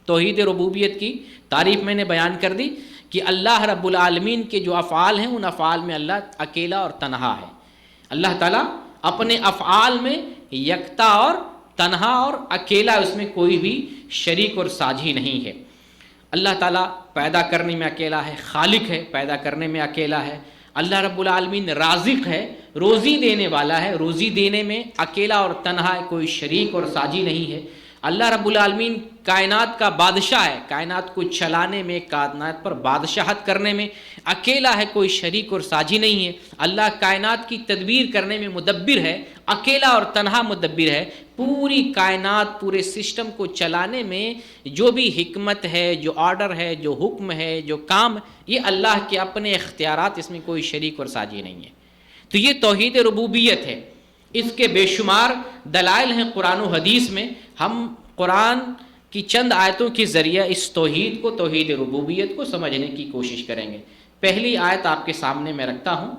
Speaker 1: توحید ربوبیت کی تعریف میں نے بیان کر دی کہ اللہ رب العالمین کے جو افعال ہیں ان افعال میں اللہ اکیلا اور تنہا ہے۔ اللہ تعالیٰ اپنے افعال میں یکتا اور تنہا اور اکیلا، اس میں کوئی بھی شریک اور ساجھی نہیں ہے۔ اللہ تعالیٰ پیدا کرنے میں اکیلا ہے، خالق ہے، پیدا کرنے میں اکیلا ہے۔ اللہ رب العالمین رازق ہے، روزی دینے والا ہے، روزی دینے میں اکیلا اور تنہا ہے، کوئی شریک اور ساجھی نہیں ہے۔ اللہ رب العالمین کائنات کا بادشاہ ہے، کائنات کو چلانے میں، کائنات پر بادشاہت کرنے میں اکیلا ہے، کوئی شریک اور ساجھی نہیں ہے۔ اللہ کائنات کی تدبیر کرنے میں مدبر ہے، اکیلا اور تنہا مدبر ہے۔ پوری کائنات، پورے سسٹم کو چلانے میں جو بھی حکمت ہے، جو آرڈر ہے، جو حکم ہے، جو کام، یہ اللہ کے اپنے اختیارات، اس میں کوئی شریک اور ساجھی نہیں ہے۔ تو یہ توحید ربوبیت ہے۔ اس کے بے شمار دلائل ہیں قرآن و حدیث میں۔ ہم قرآن کی چند آیتوں کے ذریعے اس توحید کو، توحید ربوبیت کو سمجھنے کی کوشش کریں گے۔ پہلی آیت آپ کے سامنے میں رکھتا ہوں،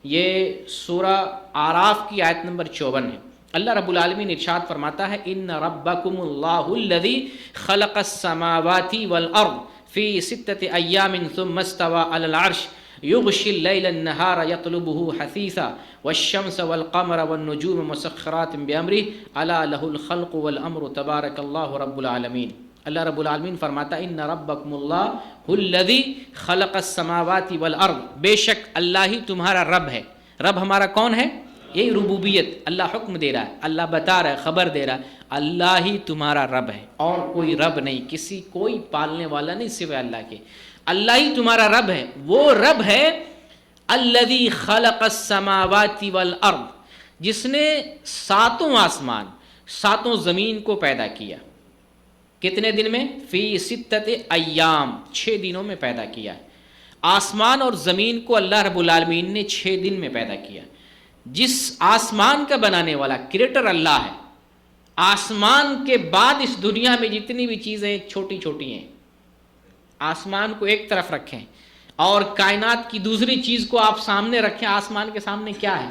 Speaker 1: یہ سورہ اعراف کی آیت نمبر 54 ہے۔ اللہ رب العالمین ارشاد فرماتا ہے ان ربکم اللہ الذی خلق السماوات والارض فی ستۃ ایام ثم استوى علی العرش یغشی اللیل النہار یطلبہ حثیثا والشمس والقمر والنجوم مسخرات بامرہ الا لہ الخلق والامر تبارک اللہ رب العالمین۔ اللہ رب العالمین فرماتا ہے ان ربکم اللہ الذی خلق السماوات والارض، بے شک اللہ ہی تمہارا رب ہے۔ رب ہمارا کون ہے؟ یہی ربوبیت، اللہ حکم دے رہا ہے، اللہ بتا رہا ہے، خبر دے رہا ہے، اللہ ہی تمہارا رب ہے، اور کوئی رب نہیں، کوئی پالنے والا نہیں سوائے اللہ کے۔ اللہ ہی تمہارا رب ہے۔ وہ رب ہے الذی خلق السماوات والارض، جس نے ساتوں آسمان، ساتوں زمین کو پیدا کیا۔ کتنے دن میں؟ فی ستۃ ایام، 6 دنوں میں پیدا کیا ہے۔ آسمان اور زمین کو اللہ رب العالمین نے 6 دن میں پیدا کیا۔ جس آسمان کا بنانے والا کریٹر اللہ ہے، آسمان کے بعد اس دنیا میں جتنی بھی چیزیں چھوٹی چھوٹی ہیں، آسمان کو ایک طرف رکھیں اور کائنات کی دوسری چیز کو آپ سامنے رکھیں، آسمان کے سامنے کیا ہے؟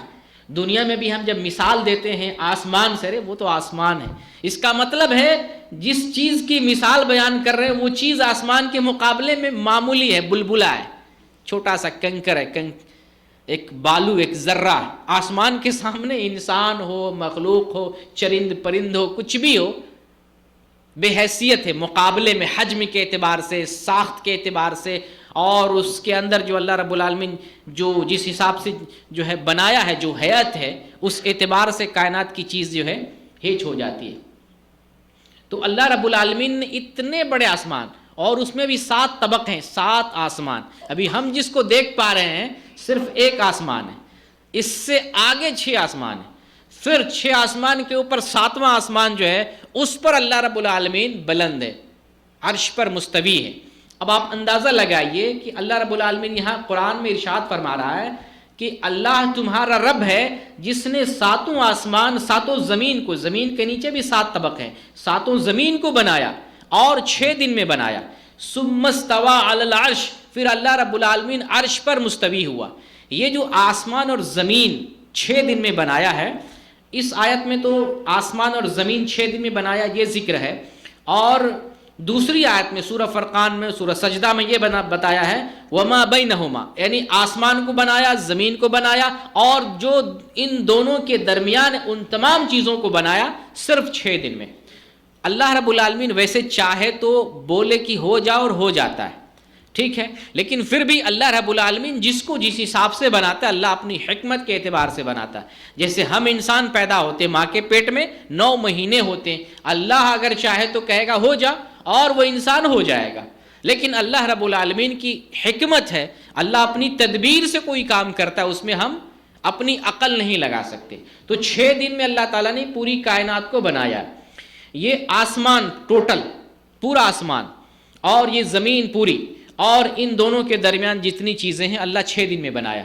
Speaker 1: دنیا میں بھی ہم جب مثال دیتے ہیں آسمان سے، وہ تو آسمان ہے، اس کا مطلب ہے جس چیز کی مثال بیان کر رہے ہیں وہ چیز آسمان کے مقابلے میں معمولی ہے، بلبلا ہے، چھوٹا سا کنکر ہے، ایک بالو، ایک ذرہ۔ آسمان کے سامنے انسان ہو، مخلوق ہو، چرند پرند ہو، کچھ بھی ہو، بے حیثیت ہے مقابلے میں، حجم کے اعتبار سے، ساخت کے اعتبار سے، اور اس کے اندر جو اللہ رب العالمین جو جس حساب سے جو ہے بنایا ہے، جو حیات ہے، اس اعتبار سے کائنات کی چیز جو ہے ہیچ ہو جاتی ہے۔ تو اللہ رب العالمین نے اتنے بڑے آسمان، اور اس میں بھی 7 طبق ہیں، 7 آسمان۔ ابھی ہم جس کو دیکھ پا رہے ہیں صرف ایک آسمان ہے، اس سے آگے 6 آسمان ہیں، پھر 6 آسمان کے اوپر 7واں آسمان جو ہے اس پر اللہ رب العالمین بلند ہے، عرش پر مستوی ہے۔ اب آپ اندازہ لگائیے کہ اللہ رب العالمین یہاں قرآن میں ارشاد فرما رہا ہے کہ اللہ تمہارا رب ہے جس نے 7 آسمان، 7 زمین کو، زمین کے نیچے بھی 7 طبق ہیں، 7 زمین کو بنایا اور 6 دن میں بنایا۔ ثم استوى علی العرش، پھر اللہ رب العالمین عرش پر مستوی ہوا۔ یہ جو آسمان اور زمین 6 دن میں بنایا ہے، اس آیت میں تو آسمان اور زمین 6 دن میں بنایا یہ ذکر ہے، اور دوسری آیت میں سورہ فرقان میں، سورہ سجدہ میں یہ بتایا ہے وما بینہما، یعنی آسمان کو بنایا، زمین کو بنایا، اور جو ان دونوں کے درمیان ان تمام چیزوں کو بنایا صرف 6 دن میں۔ اللہ رب العالمین ویسے چاہے تو بولے کہ ہو جا اور ہو جاتا ہے، ٹھیک ہے، لیکن پھر بھی اللہ رب العالمین جس کو جس حساب سے بناتا ہے، اللہ اپنی حکمت کے اعتبار سے بناتا ہے۔ جیسے ہم انسان پیدا ہوتے، ماں کے پیٹ میں 9 مہینے ہوتے ہیں، اللہ اگر چاہے تو کہے گا ہو جا اور وہ انسان ہو جائے گا، لیکن اللہ رب العالمین کی حکمت ہے، اللہ اپنی تدبیر سے کوئی کام کرتا ہے، اس میں ہم اپنی عقل نہیں لگا سکتے۔ تو 6 دن میں اللہ تعالیٰ نے پوری کائنات کو بنایا۔ یہ آسمان ٹوٹل، پورا آسمان، اور یہ زمین پوری، اور ان دونوں کے درمیان جتنی چیزیں ہیں اللہ 6 دن میں بنایا۔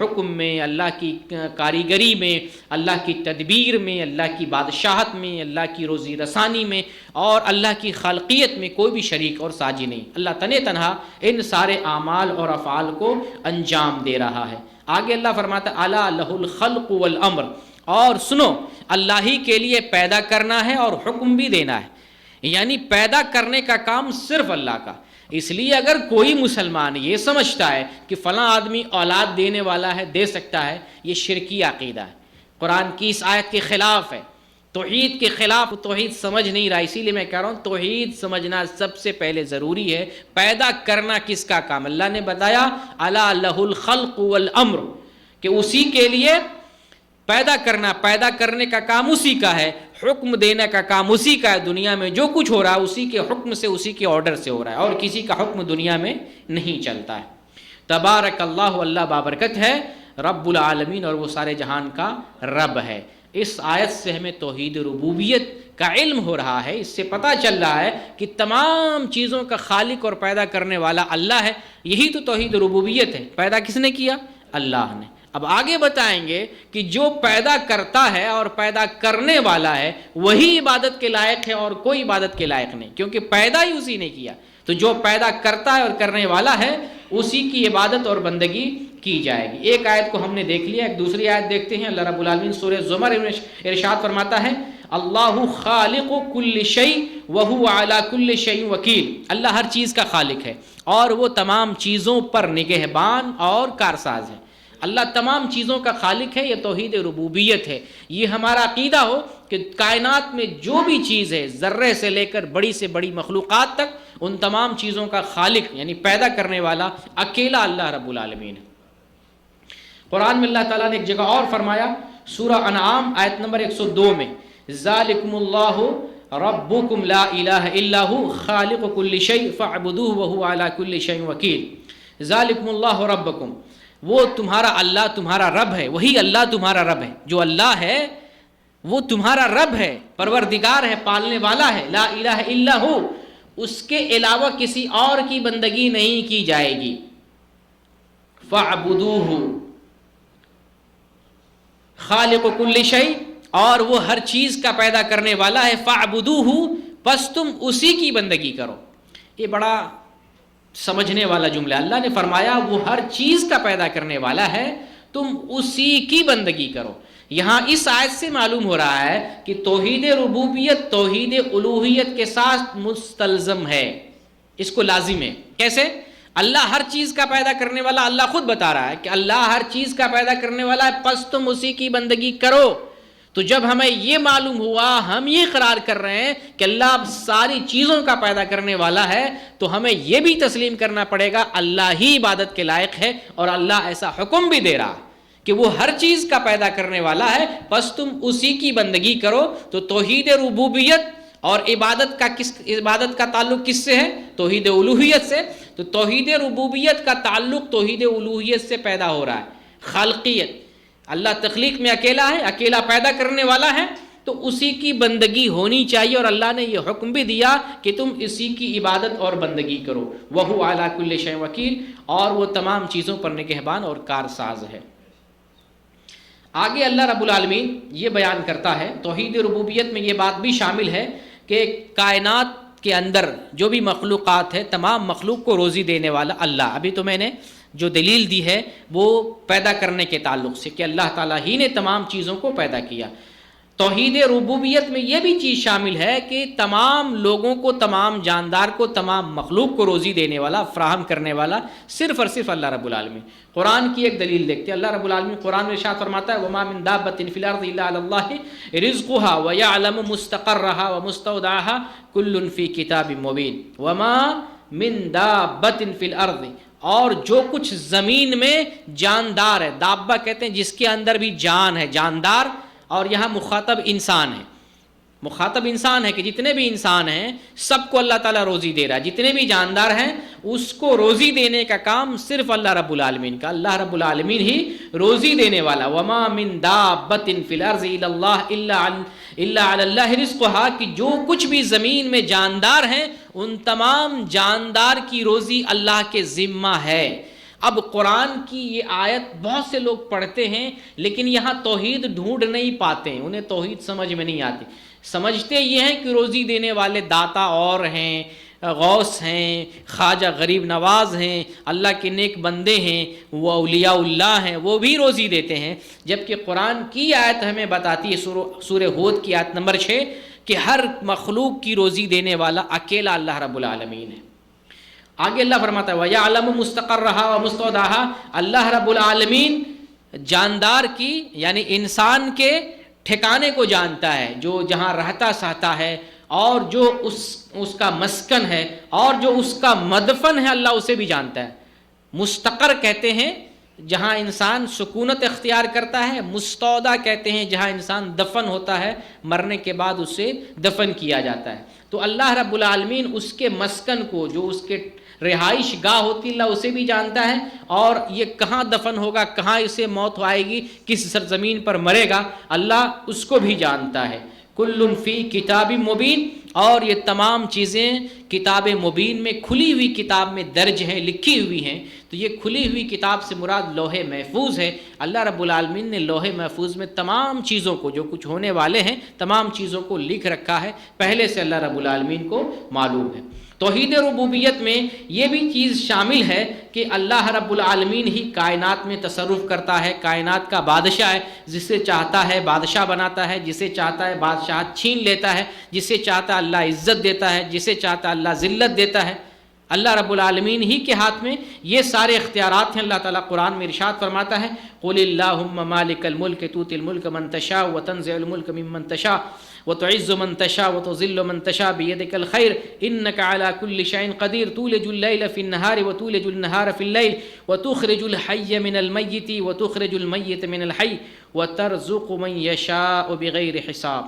Speaker 1: حکم میں، اللہ کی کاریگری میں، اللہ کی تدبیر میں، اللہ کی بادشاہت میں، اللہ کی روزی رسانی میں اور اللہ کی خالقیت میں کوئی بھی شریک اور ساجی نہیں۔ اللہ تنہا ان سارے اعمال اور افعال کو انجام دے رہا ہے۔ آگے اللہ فرماتا ہے الا لہ الخلق والامر، اور سنو اللہ ہی کے لیے پیدا کرنا ہے اور حکم بھی دینا ہے، یعنی پیدا کرنے کا کام صرف اللہ کا۔ اس لیے اگر کوئی مسلمان یہ سمجھتا ہے کہ فلاں آدمی اولاد دینے والا ہے، دے سکتا ہے، یہ شرکی عقیدہ ہے، قرآن کی اس آیت کے خلاف ہے، توحید کے خلاف۔ توحید سمجھ نہیں رہا، اسی لیے میں کہہ رہا ہوں توحید سمجھنا سب سے پہلے ضروری ہے۔ پیدا کرنا کس کا کام؟ اللہ نے بتایا الا لہ الخلق والامر، کہ اسی کے لیے پیدا کرنا، پیدا کرنے کا کام اسی کا ہے، حکم دینے کا کام اسی کا ہے۔ دنیا میں جو کچھ ہو رہا ہے اسی کے حکم سے، اسی کے آرڈر سے ہو رہا ہے، اور کسی کا حکم دنیا میں نہیں چلتا ہے۔ تبارک اللہ، اللہ بابرکت ہے، رب العالمین، اور وہ سارے جہان کا رب ہے۔ اس آیت سے ہمیں توحید ربوبیت کا علم ہو رہا ہے، اس سے پتہ چل رہا ہے کہ تمام چیزوں کا خالق اور پیدا کرنے والا اللہ ہے۔ یہی تو توحید ربوبیت ہے۔ پیدا کس نے کیا؟ اللہ نے۔ اب آگے بتائیں گے کہ جو پیدا کرتا ہے اور پیدا کرنے والا ہے وہی عبادت کے لائق ہے اور کوئی عبادت کے لائق نہیں، کیونکہ پیدا ہی اسی نے کیا۔ تو جو پیدا کرتا ہے اور کرنے والا ہے اسی کی عبادت اور بندگی کی جائے گی۔ ایک آیت کو ہم نے دیکھ لیا، ایک دوسری آیت دیکھتے ہیں۔ اللہ رب العالمین سورہ زمر میں ارشاد فرماتا ہے اللہ خالق کل شیء وہو علی کل شیء وکیل، اللہ ہر چیز کا خالق ہے اور وہ تمام چیزوں پر نگہبان اور کارساز ہے۔ اللہ تمام چیزوں کا خالق ہے، یہ توحید ربوبیت ہے۔ یہ ہمارا عقیدہ ہو کہ کائنات میں جو بھی چیز ہے، ذرے سے لے کر بڑی سے بڑی مخلوقات تک، ان تمام چیزوں کا خالق یعنی پیدا کرنے والا اکیلا اللہ رب العالمین ہے۔ قرآن میں اللہ تعالیٰ نے ایک جگہ اور فرمایا، سورہ انعام آیت نمبر 102 میں، ذالکم اللہ ربکم لا الہ الا ہو خالق کل شیء فاعبدوہ وہو علی کل شیء وکیل۔ ذالکم اللہ ربکم، وہ تمہارا اللہ تمہارا رب ہے، وہی اللہ تمہارا رب ہے۔ جو اللہ ہے وہ تمہارا رب ہے، پروردگار ہے، پالنے والا ہے۔ لا الہ الا ہو، اس کے علاوہ کسی اور کی بندگی نہیں کی جائے گی۔ فاعبدوہ، خالق کل شیء، اور وہ ہر چیز کا پیدا کرنے والا ہے۔ فاعبدوہ، پس تم اسی کی بندگی کرو۔ یہ بڑا سمجھنے والا جملہ۔ اللہ نے فرمایا وہ ہر چیز کا پیدا کرنے والا ہے، تم اسی کی بندگی کرو۔ یہاں اس آیت سے معلوم ہو رہا ہے کہ توحید ربوبیت توحید الوہیت کے ساتھ مستلزم ہے، اس کو لازم ہے۔ کیسے؟ اللہ ہر چیز کا پیدا کرنے والا، اللہ خود بتا رہا ہے کہ اللہ ہر چیز کا پیدا کرنے والا ہے، پس تم اسی کی بندگی کرو۔ تو جب ہمیں یہ معلوم ہوا، ہم یہ قرار کر رہے ہیں کہ اللہ ساری چیزوں کا پیدا کرنے والا ہے، تو ہمیں یہ بھی تسلیم کرنا پڑے گا اللہ ہی عبادت کے لائق ہے، اور اللہ ایسا حکم بھی دے رہا ہے کہ وہ ہر چیز کا پیدا کرنے والا ہے، بس تم اسی کی بندگی کرو۔ تو توحید ربوبیت اور عبادت کا تعلق کس سے ہے؟ توحید الوہیت سے۔ تو توحید ربوبیت کا تعلق توحید الوہیت سے پیدا ہو رہا ہے۔ خالقیت، اللہ تخلیق میں اکیلا ہے، اکیلا پیدا کرنے والا ہے، تو اسی کی بندگی ہونی چاہیے، اور اللہ نے یہ حکم بھی دیا کہ تم اسی کی عبادت اور بندگی کرو۔ وہو علی کل شیء وکیل، اور وہ تمام چیزوں پر نگہبان اور کارساز ہے۔ آگے اللہ رب العالمین یہ بیان کرتا ہے، توحید ربوبیت میں یہ بات بھی شامل ہے کہ کائنات کے اندر جو بھی مخلوقات ہے، تمام مخلوق کو روزی دینے والا اللہ۔ ابھی تو میں نے جو دلیل دی ہے وہ پیدا کرنے کے تعلق سے کہ اللہ تعالیٰ ہی نے تمام چیزوں کو پیدا کیا۔ توحید ربوبیت میں یہ بھی چیز شامل ہے کہ تمام لوگوں کو، تمام جاندار کو، تمام مخلوق کو روزی دینے والا، فراہم کرنے والا صرف اور صرف اللہ رب العالمین۔ قرآن کی ایک دلیل دیکھتے ہیں، اللہ رب العالمین قرآن میں ارشاد فرماتا ہے وَمَا مِن دَابَّةٍ فِي الْأَرْضِ إِلَّا عَلَى اللَّهِ رِزْقُهَا وَيَعْلَمُ مُسْتَقَرَّهَا وَمُسْتَوْدَعَهَا كُلٌّ فِي كِتَابٍ مُبِينٍ۔ وَمَا مِن دَابَّةٍ فِي الْأَرْضِ، اور جو کچھ زمین میں جاندار ہے، دابہ کہتے ہیں جس کے اندر بھی جان ہے، جاندار، اور یہاں مخاطب انسان ہے، مخاطب انسان ہے کہ جتنے بھی انسان ہیں سب کو اللہ تعالیٰ روزی دے رہا ہے، جتنے بھی جاندار ہیں اس کو روزی دینے کا کام صرف اللہ رب العالمین کا۔ اللہ رب العالمین ہی روزی دینے والا۔ وما من دابۃ فی الارض الا اللہ الا علی اللہ رزقها، کہ جو کچھ بھی زمین میں جاندار ہیں ان تمام جاندار کی روزی اللہ کے ذمہ ہے۔ اب قرآن کی یہ آیت بہت سے لوگ پڑھتے ہیں لیکن یہاں توحید ڈھونڈ نہیں پاتے ہیں، انہیں توحید سمجھ میں نہیں آتی. سمجھتے یہ ہیں کہ روزی دینے والے داتا اور ہیں، غوث ہیں، خواجہ غریب نواز ہیں، اللہ کے نیک بندے ہیں، وہ اولیاء اللہ ہیں، وہ بھی روزی دیتے ہیں. جبکہ قرآن کی آیت ہمیں بتاتی ہے سورہ ہود کی آیت نمبر 6 کہ ہر مخلوق کی روزی دینے والا اکیلا اللہ رب العالمین ہے. آگے اللہ فرماتا ہے وَيَعْلَمُ مُسْتَقَرَّهَا وَمُسْتَوْدَعَهَا، اللہ رب العالمین جاندار کی یعنی انسان کے ٹھکانے کو جانتا ہے، جو جہاں رہتا سہتا ہے، اور جو اس کا مسکن ہے، اور جو اس کا مدفن ہے اللہ اسے بھی جانتا ہے. مستقر کہتے ہیں جہاں انسان سکونت اختیار کرتا ہے، مستودع کہتے ہیں جہاں انسان دفن ہوتا ہے، مرنے کے بعد اسے دفن کیا جاتا ہے. تو اللہ رب العالمین اس کے مسکن کو، جو اس کے رہائش گاہ ہوتی اللہ اسے بھی جانتا ہے، اور یہ کہاں دفن ہوگا، کہاں اسے موت آئے گی، کس سرزمین پر مرے گا، اللہ اس کو بھی جانتا ہے. کل فی کتاب مبین، اور یہ تمام چیزیں کتاب مبین میں، کھلی ہوئی کتاب میں درج ہیں، لکھی ہوئی ہیں. تو یہ کھلی ہوئی کتاب سے مراد لوح محفوظ ہے. اللہ رب العالمین نے لوح محفوظ میں تمام چیزوں کو، جو کچھ ہونے والے ہیں تمام چیزوں کو لکھ رکھا ہے، پہلے سے اللہ رب العالمین کو معلوم ہے. توحید ربوبیت میں یہ بھی چیز شامل ہے کہ اللہ رب العالمین ہی کائنات میں تصرف کرتا ہے، کائنات کا بادشاہ ہے، جسے چاہتا ہے بادشاہ بناتا ہے، جسے چاہتا ہے بادشاہت چھین لیتا ہے، جسے چاہتا ہے اللہ عزت دیتا ہے، جسے چاہتا ہے اللہ ذلت دیتا ہے. اللہ رب العالمین ہی کے ہاتھ میں یہ سارے اختیارات ہیں. اللہ تعالیٰ قرآن میں ارشاد فرماتا ہے قُلِ اللَّهُمَّ مَالِكَ الْمُلْكِ تُؤْتِي الْمُلْكَ مَن تَشَاءُ وَتَنزِعُ الْمُلْكَ مِمَّن تَشَاءُ وَتُعِزُّ مَن تَشَاءُ وَتُذِلُّ مَن تَشَاءُ بِيَدِكَ الْخَيْرُ إِنَّكَ عَلَى كُلِّ شَيْءٍ قَدِيرٌ تُولِجُ اللَّيْلَ فِي النَّهَارِ وَتُولِجُ النَّهَارَ فِي اللَّيْلِ وَتُخْرِجُ الْحَيَّ مِنَ الْمَيِّتِ وَتُخْرِجُ الْمَيِّتَ مِنَ الْحَيِّ وَتَرْزُقُ مَن يَشَاءُ بِغَيْرِ حِسَابٍ.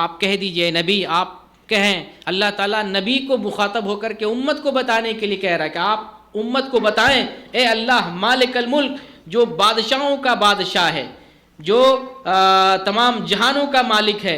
Speaker 1: آپ کہہ دیجئے نبی، آپ کہیں، اللہ تعالیٰ نبی کو مخاطب ہو کر کے امت کو بتانے کے لیے کہہ رہا ہے کہ آپ امت کو بتائیں اے اللہ مالک الملک، جو بادشاہوں کا بادشاہ ہے، جو تمام جہانوں کا مالک ہے،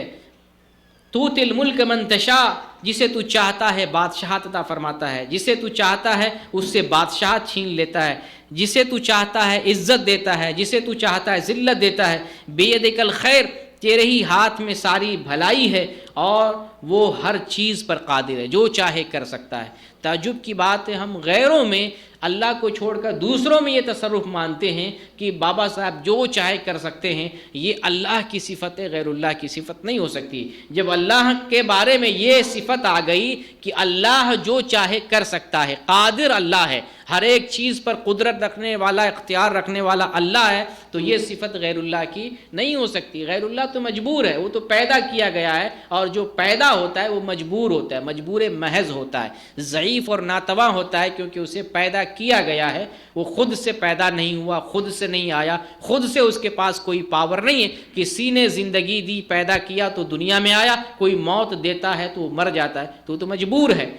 Speaker 1: تُؤْتِي الْمُلْكَ مَن تَشَاءُ، جسے تو چاہتا ہے بادشاہت عطا فرماتا ہے، جسے تو چاہتا ہے اس سے بادشاہت چھین لیتا ہے، جسے تو چاہتا ہے عزت دیتا ہے، جسے تو چاہتا ہے ذلت دیتا ہے. بِيَدِكَ الْخَيْرُ، تیرے ہی ہاتھ میں ساری بھلائی ہے، اور وہ ہر چیز پر قادر ہے، جو چاہے کر سکتا ہے. تعجب کی بات ہے ہم غیروں میں، اللہ کو چھوڑ کر دوسروں میں یہ تصرف مانتے ہیں کہ بابا صاحب جو چاہے کر سکتے ہیں. یہ اللہ کی صفت ہے، غیر اللہ کی صفت نہیں ہو سکتی. جب اللہ کے بارے میں یہ صفت آ گئی کہ اللہ جو چاہے کر سکتا ہے، قادر اللہ ہے، ہر ایک چیز پر قدرت رکھنے والا، اختیار رکھنے والا اللہ ہے، تو یہ صفت غیر اللہ کی نہیں ہو سکتی. غیر اللہ تو مجبور ہے، وہ تو پیدا کیا گیا ہے، اور جو پیدا ہوتا ہے وہ مجبور ہوتا ہے، مجبور محض ہوتا ہے، ضعیف اور ناتواں ہوتا ہے، کیونکہ اسے پیدا کیا گیا ہے. وہ خود سے پیدا نہیں ہوا، خود سے نہیں آیا، خود سے اس کے پاس کوئی پاور نہیں ہے. کسی نے زندگی دی، پیدا کیا تو دنیا میں آیا، کوئی موت دیتا ہے تو وہ مر جاتا ہے، تو مجبور ہے.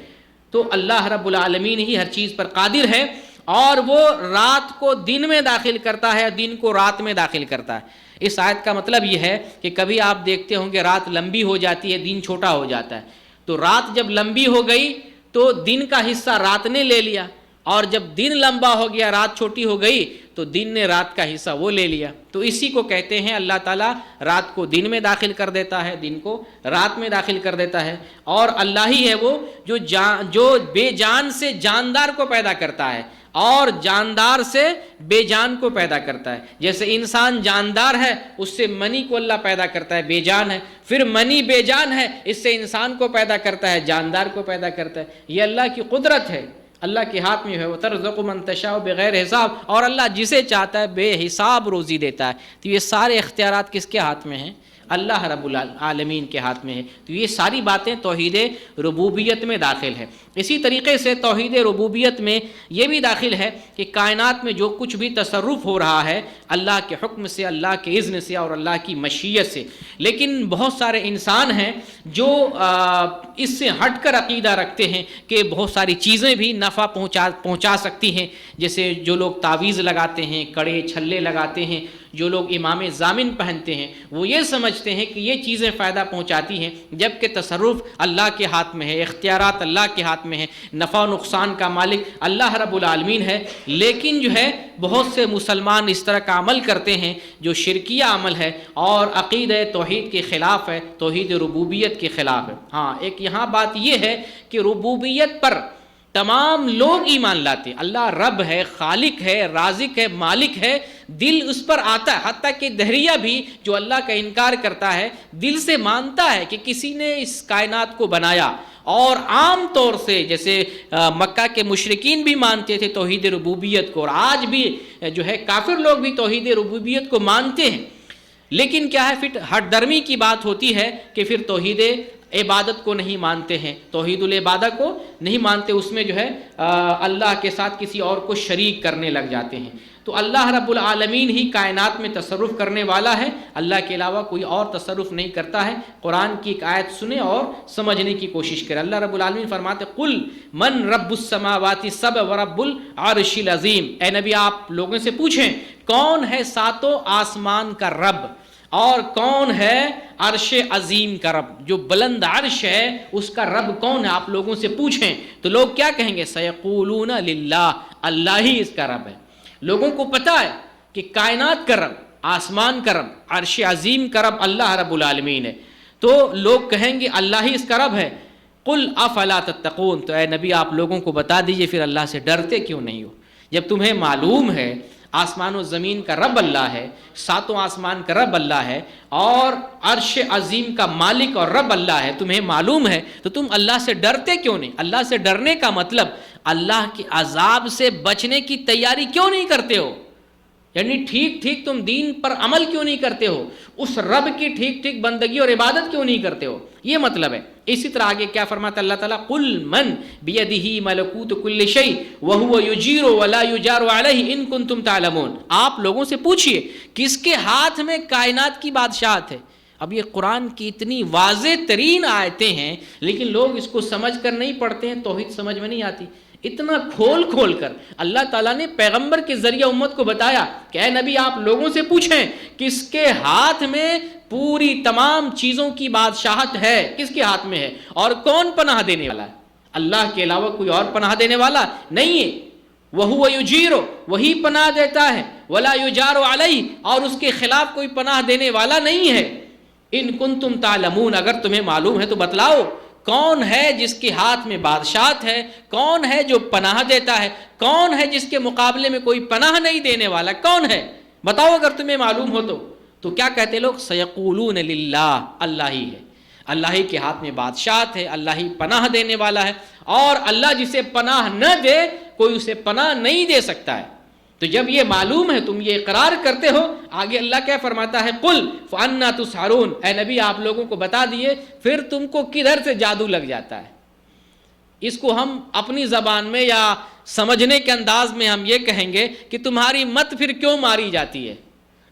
Speaker 1: تو اللہ رب العالمین ہی ہر چیز پر قادر ہے، اور وہ رات کو دن میں داخل کرتا ہے، دن کو رات میں داخل کرتا ہے. اس آیت کا مطلب یہ ہے کہ کبھی آپ دیکھتے ہوں گے رات لمبی ہو جاتی ہے، دن چھوٹا ہو جاتا ہے. تو رات جب لمبی ہو گئی تو دن کا حصہ رات نے لے لیا، اور جب دن لمبا ہو گیا، رات چھوٹی ہو گئی، تو دن نے رات کا حصہ وہ لے لیا. تو اسی کو کہتے ہیں اللہ تعالیٰ رات کو دن میں داخل کر دیتا ہے، دن کو رات میں داخل کر دیتا ہے. اور اللہ ہی ہے وہ جو بے جان سے جاندار کو پیدا کرتا ہے، اور جاندار سے بے جان کو پیدا کرتا ہے. جیسے انسان جاندار ہے، اس سے منی کو اللہ پیدا کرتا ہے، بے جان ہے. پھر منی بے جان ہے، اس سے انسان کو پیدا کرتا ہے، جاندار کو پیدا کرتا ہے. یہ اللہ کی قدرت ہے، اللہ کے ہاتھ میں ہے. وَتَرْزُقُ مَن تَشَاءُ بِغَيْرِ حساب، اور اللہ جسے چاہتا ہے بے حساب روزی دیتا ہے. تو یہ سارے اختیارات کس کے ہاتھ میں ہیں؟ اللہ رب العالمین کے ہاتھ میں ہے. تو یہ ساری باتیں توحید ربوبیت میں داخل ہے. اسی طریقے سے توحید ربوبیت میں یہ بھی داخل ہے کہ کائنات میں جو کچھ بھی تصرف ہو رہا ہے اللہ کے حکم سے، اللہ کے اذن سے، اور اللہ کی مشیت سے. لیکن بہت سارے انسان ہیں جو اس سے ہٹ کر عقیدہ رکھتے ہیں کہ بہت ساری چیزیں بھی نفع پہنچا سکتی ہیں. جیسے جو لوگ تعویذ لگاتے ہیں، کڑے چھلے لگاتے ہیں، جو لوگ امام ضامن پہنتے ہیں وہ یہ سمجھتے ہیں کہ یہ چیزیں فائدہ پہنچاتی ہیں، جبکہ تصرف اللہ کے ہاتھ میں ہے، اختیارات اللہ کے ہاتھ میں ہے، نفع و نقصان کا مالک اللہ رب العالمین ہے۔ لیکن جو ہے بہت سے مسلمان اس طرح کا عمل کرتے ہیں جو شرکیہ عمل ہے اور عقیدہ توحید کے خلاف ہے، توحید ربوبیت کے خلاف ہے۔ ہاں ایک یہاں بات یہ ہے کہ ربوبیت پر تمام لوگ ایمان لاتے ہیں، اللہ رب ہے، خالق ہے، رازق ہے، مالک ہے، دل اس پر آتا ہے، حتیٰ کہ دہریہ بھی جو اللہ کا انکار کرتا ہے دل سے مانتا ہے کہ کسی نے اس کائنات کو بنایا۔ اور عام طور سے جیسے مکہ کے مشرکین بھی مانتے تھے توحید ربوبیت کو، اور آج بھی جو ہے کافر لوگ بھی توحید ربوبیت کو مانتے ہیں، لیکن کیا ہے پھر ہٹ درمی کی بات ہوتی ہے کہ پھر توحید عبادت کو نہیں مانتے ہیں، توحید العبادہ کو نہیں مانتے، اس میں جو ہے اللہ کے ساتھ کسی اور کو شریک کرنے لگ جاتے ہیں۔ تو اللہ رب العالمین ہی کائنات میں تصرف کرنے والا ہے، اللہ کے علاوہ کوئی اور تصرف نہیں کرتا ہے۔ قرآن کی ایک آیت سنیں اور سمجھنے کی کوشش کریں۔ اللہ رب العالمین فرماتے قل من رب السماوات السبع ورب العرش العظیم، اے نبی آپ لوگوں سے پوچھیں کون ہے ساتوں آسمان کا رب اور کون ہے عرش عظیم کا رب، جو بلند عرش ہے اس کا رب کون ہے، آپ لوگوں سے پوچھیں تو لوگ کیا کہیں گے؟ سیقولون للہ، اللہ ہی اس کا رب ہے۔ لوگوں کو پتہ ہے کہ کائنات کا رب، آسمان کا رب، عرش عظیم کا رب اللہ رب العالمین ہے، تو لوگ کہیں گے اللہ ہی اس کا رب ہے۔ قل افلا تتقون، تو اے نبی آپ لوگوں کو بتا دیجئے پھر اللہ سے ڈرتے کیوں نہیں ہو؟ جب تمہیں معلوم ہے آسمان و زمین کا رب اللہ ہے، ساتوں آسمان کا رب اللہ ہے، اور عرش عظیم کا مالک اور رب اللہ ہے، تمہیں معلوم ہے تو تم اللہ سے ڈرتے کیوں نہیں؟ اللہ سے ڈرنے کا مطلب اللہ کے عذاب سے بچنے کی تیاری کیوں نہیں کرتے ہو؟ یعنی ٹھیک ٹھیک تم دین پر عمل کیوں نہیں کرتے ہو؟ اس رب کی ٹھیک ٹھیک بندگی اور عبادت کیوں نہیں کرتے ہو؟ یہ مطلب ہے۔ اسی طرح آگے کیا فرماتا اللہ تعالیٰ؟ قل من بیدہ ملکوت کل شیء وہو یجیر ولا یجار علیہ ان کنتم تعلمون، آپ لوگوں سے پوچھئے کس کے ہاتھ میں کائنات کی بادشاہت ہے۔ اب یہ قرآن کی اتنی واضح ترین آیتیں ہیں لیکن لوگ اس کو سمجھ کر نہیں پڑھتے ہیں، توحید سمجھ میں نہیں آتی۔ اتنا کھول کھول کر اللہ تعالیٰ نے پیغمبر کے ذریعے امت کو بتایا کہ اے نبی آپ لوگوں سے پوچھیں کس کے ہاتھ میں پوری تمام چیزوں کی بادشاہت ہے، کس کے ہاتھ میں ہے، اور کون پناہ دینے والا ہے؟ اللہ کے علاوہ کوئی اور پناہ دینے والا نہیں ہے۔ وَهُوَ يُجِيرُ، وہی پناہ دیتا ہے، وَلَا يُجَارُ عَلَيْهِ، اور اس کے خلاف کوئی پناہ دینے والا نہیں ہے۔ ان کنتم تعلمون، اگر تمہیں معلوم ہے تو بتلاؤ کون ہے جس کے ہاتھ میں بادشاہت ہے، کون ہے جو پناہ دیتا ہے، کون ہے جس کے مقابلے میں کوئی پناہ نہیں دینے والا، کون ہے؟ بتاؤ اگر تمہیں معلوم ہو تو کیا کہتے لوگ؟ سیقولون للہ، اللہ ہی ہے، اللہ ہی کے ہاتھ میں بادشاہت ہے، اللہ ہی پناہ دینے والا ہے، اور اللہ جسے پناہ نہ دے کوئی اسے پناہ نہیں دے سکتا ہے۔ تو جب یہ معلوم ہے، تم یہ اقرار کرتے ہو، آگے اللہ کیا فرماتا ہے؟ قل فأنا تسحرون، اے نبی آپ لوگوں کو بتا دیے پھر تم کو کدھر سے جادو لگ جاتا ہے۔ اس کو ہم اپنی زبان میں یا سمجھنے کے انداز میں ہم یہ کہیں گے کہ تمہاری مت پھر کیوں ماری جاتی ہے؟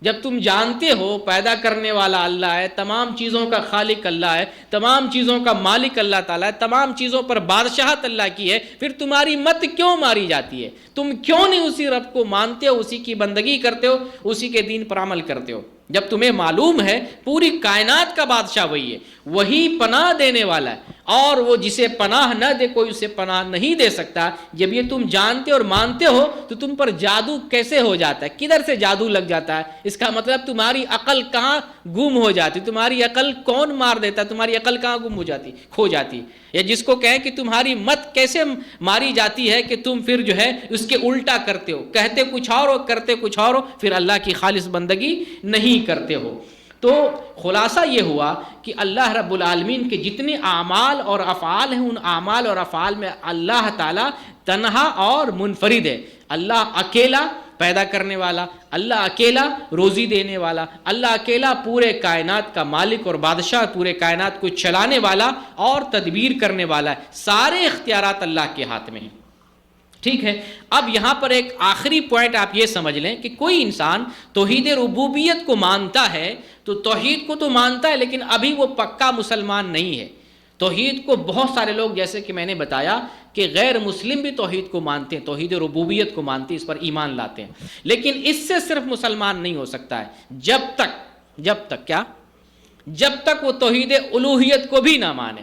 Speaker 1: جب تم جانتے ہو پیدا کرنے والا اللہ ہے، تمام چیزوں کا خالق اللہ ہے، تمام چیزوں کا مالک اللہ تعالیٰ ہے، تمام چیزوں پر بادشاہت اللہ کی ہے، پھر تمہاری مت کیوں ماری جاتی ہے؟ تم کیوں نہیں اسی رب کو مانتے ہو، اسی کی بندگی کرتے ہو، اسی کے دین پر عمل کرتے ہو؟ جب تمہیں معلوم ہے پوری کائنات کا بادشاہ وہی ہے، وہی پناہ دینے والا ہے، اور وہ جسے پناہ نہ دے کوئی اسے پناہ نہیں دے سکتا، جب یہ تم جانتے اور مانتے ہو تو تم پر جادو کیسے ہو جاتا ہے؟ کدھر سے جادو لگ جاتا ہے؟ اس کا مطلب تمہاری عقل کہاں گم ہو جاتی، تمہاری عقل کون مار دیتا ہے، تمہاری عقل کہاں گم ہو جاتی، کھو جاتی، یا جس کو کہیں کہ تمہاری مت کیسے ماری جاتی ہے کہ تم پھر جو ہے اس کے الٹا کرتے ہو، کہتے کچھ اور ہو کرتے کچھ اور ہو، پھر اللہ کی خالص بندگی نہیں کرتے ہو۔ تو خلاصہ یہ ہوا کہ اللہ رب العالمین کے جتنے اعمال اور افعال ہیں، ان اعمال اور افعال میں اللہ تعالیٰ تنہا اور منفرد ہے۔ اللہ اکیلا پیدا کرنے والا، اللہ اکیلا روزی دینے والا، اللہ اکیلا پورے کائنات کا مالک اور بادشاہ، پورے کائنات کو چلانے والا اور تدبیر کرنے والا ہے۔ سارے اختیارات اللہ کے ہاتھ میں ہیں۔ ٹھیک ہے، اب یہاں پر ایک آخری پوائنٹ آپ یہ سمجھ لیں کہ کوئی انسان توحید ربوبیت کو مانتا ہے تو توحید کو تو مانتا ہے لیکن ابھی وہ پکا مسلمان نہیں ہے۔ توحید کو بہت سارے لوگ، جیسے کہ میں نے بتایا کہ غیر مسلم بھی توحید کو مانتے ہیں، توحید ربوبیت کو مانتے ہیں، اس پر ایمان لاتے ہیں، لیکن اس سے صرف مسلمان نہیں ہو سکتا ہے جب تک وہ توحید الوہیت کو بھی نہ مانے،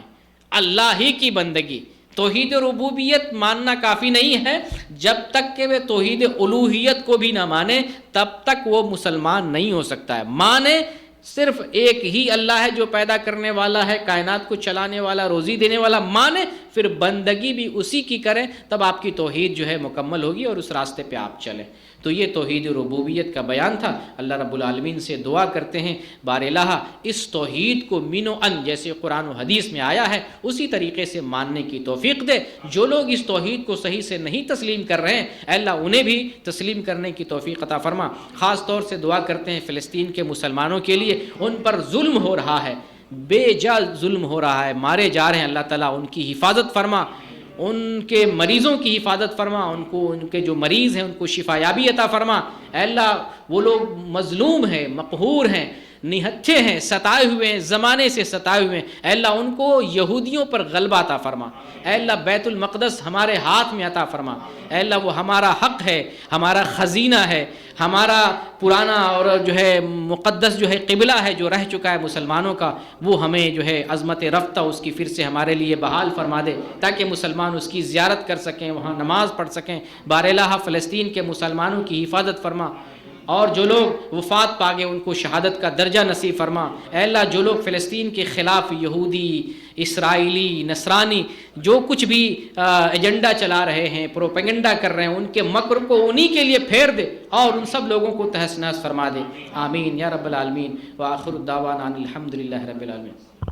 Speaker 1: اللہ ہی کی بندگی۔ توحید ربوبیت ماننا کافی نہیں ہے، جب تک کہ وہ توحید الوہیت کو بھی نہ مانے تب تک وہ مسلمان نہیں ہو سکتا ہے۔ مانے صرف ایک ہی اللہ ہے جو پیدا کرنے والا ہے، کائنات کو چلانے والا، روزی دینے والا، مانے پھر بندگی بھی اسی کی کریں، تب آپ کی توحید جو ہے مکمل ہوگی اور اس راستے پہ آپ چلیں۔ تو یہ توحید ربوبیت کا بیان تھا۔ اللہ رب العالمین سے دعا کرتے ہیں بار الہ اس توحید کو من و ان جیسے قرآن و حدیث میں آیا ہے اسی طریقے سے ماننے کی توفیق دے۔ جو لوگ اس توحید کو صحیح سے نہیں تسلیم کر رہے ہیں، اے اللہ انہیں بھی تسلیم کرنے کی توفیق عطا فرما۔ خاص طور سے دعا کرتے ہیں فلسطین کے مسلمانوں کے لیے، ان پر ظلم ہو رہا ہے، بے جا ظلم ہو رہا ہے، مارے جا رہے ہیں، اللہ تعالیٰ ان کی حفاظت فرما، ان کے مریضوں کی حفاظت فرما، ان کے جو مریض ہیں ان کو شفا یابی عطا فرما۔ اے اللہ وہ لوگ مظلوم ہیں، مقہور ہیں، نہتھے ہیں، ستائے ہوئے ہیں، زمانے سے ستائے ہوئے ہیں، اے اللہ ان کو یہودیوں پر غلبہ عطا فرما۔ اے اللہ بیت المقدس ہمارے ہاتھ میں عطا فرما۔ اے اللہ وہ ہمارا حق ہے، ہمارا خزینہ ہے، ہمارا پرانا اور جو ہے مقدس جو ہے قبلہ ہے جو رہ چکا ہے مسلمانوں کا، وہ ہمیں جو ہے عظمت رفتہ اس کی پھر سے ہمارے لیے بحال فرما دے تاکہ مسلمان اس کی زیارت کر سکیں، وہاں نماز پڑھ سکیں۔ بار الہ فلسطین کے مسلمانوں کی حفاظت فرما، اور جو لوگ وفات پا گئے ان کو شہادت کا درجہ نصیب فرما۔ اے اللہ جو لوگ فلسطین کے خلاف یہودی، اسرائیلی، نصرانی جو کچھ بھی ایجنڈا چلا رہے ہیں، پروپیگنڈا کر رہے ہیں، ان کے مکر کو انہی کے لیے پھیر دے اور ان سب لوگوں کو تہس نہس فرما دے۔ آمین یا رب العالمین۔ وآخر الدعوانا ان الحمدللہ رب العالمین۔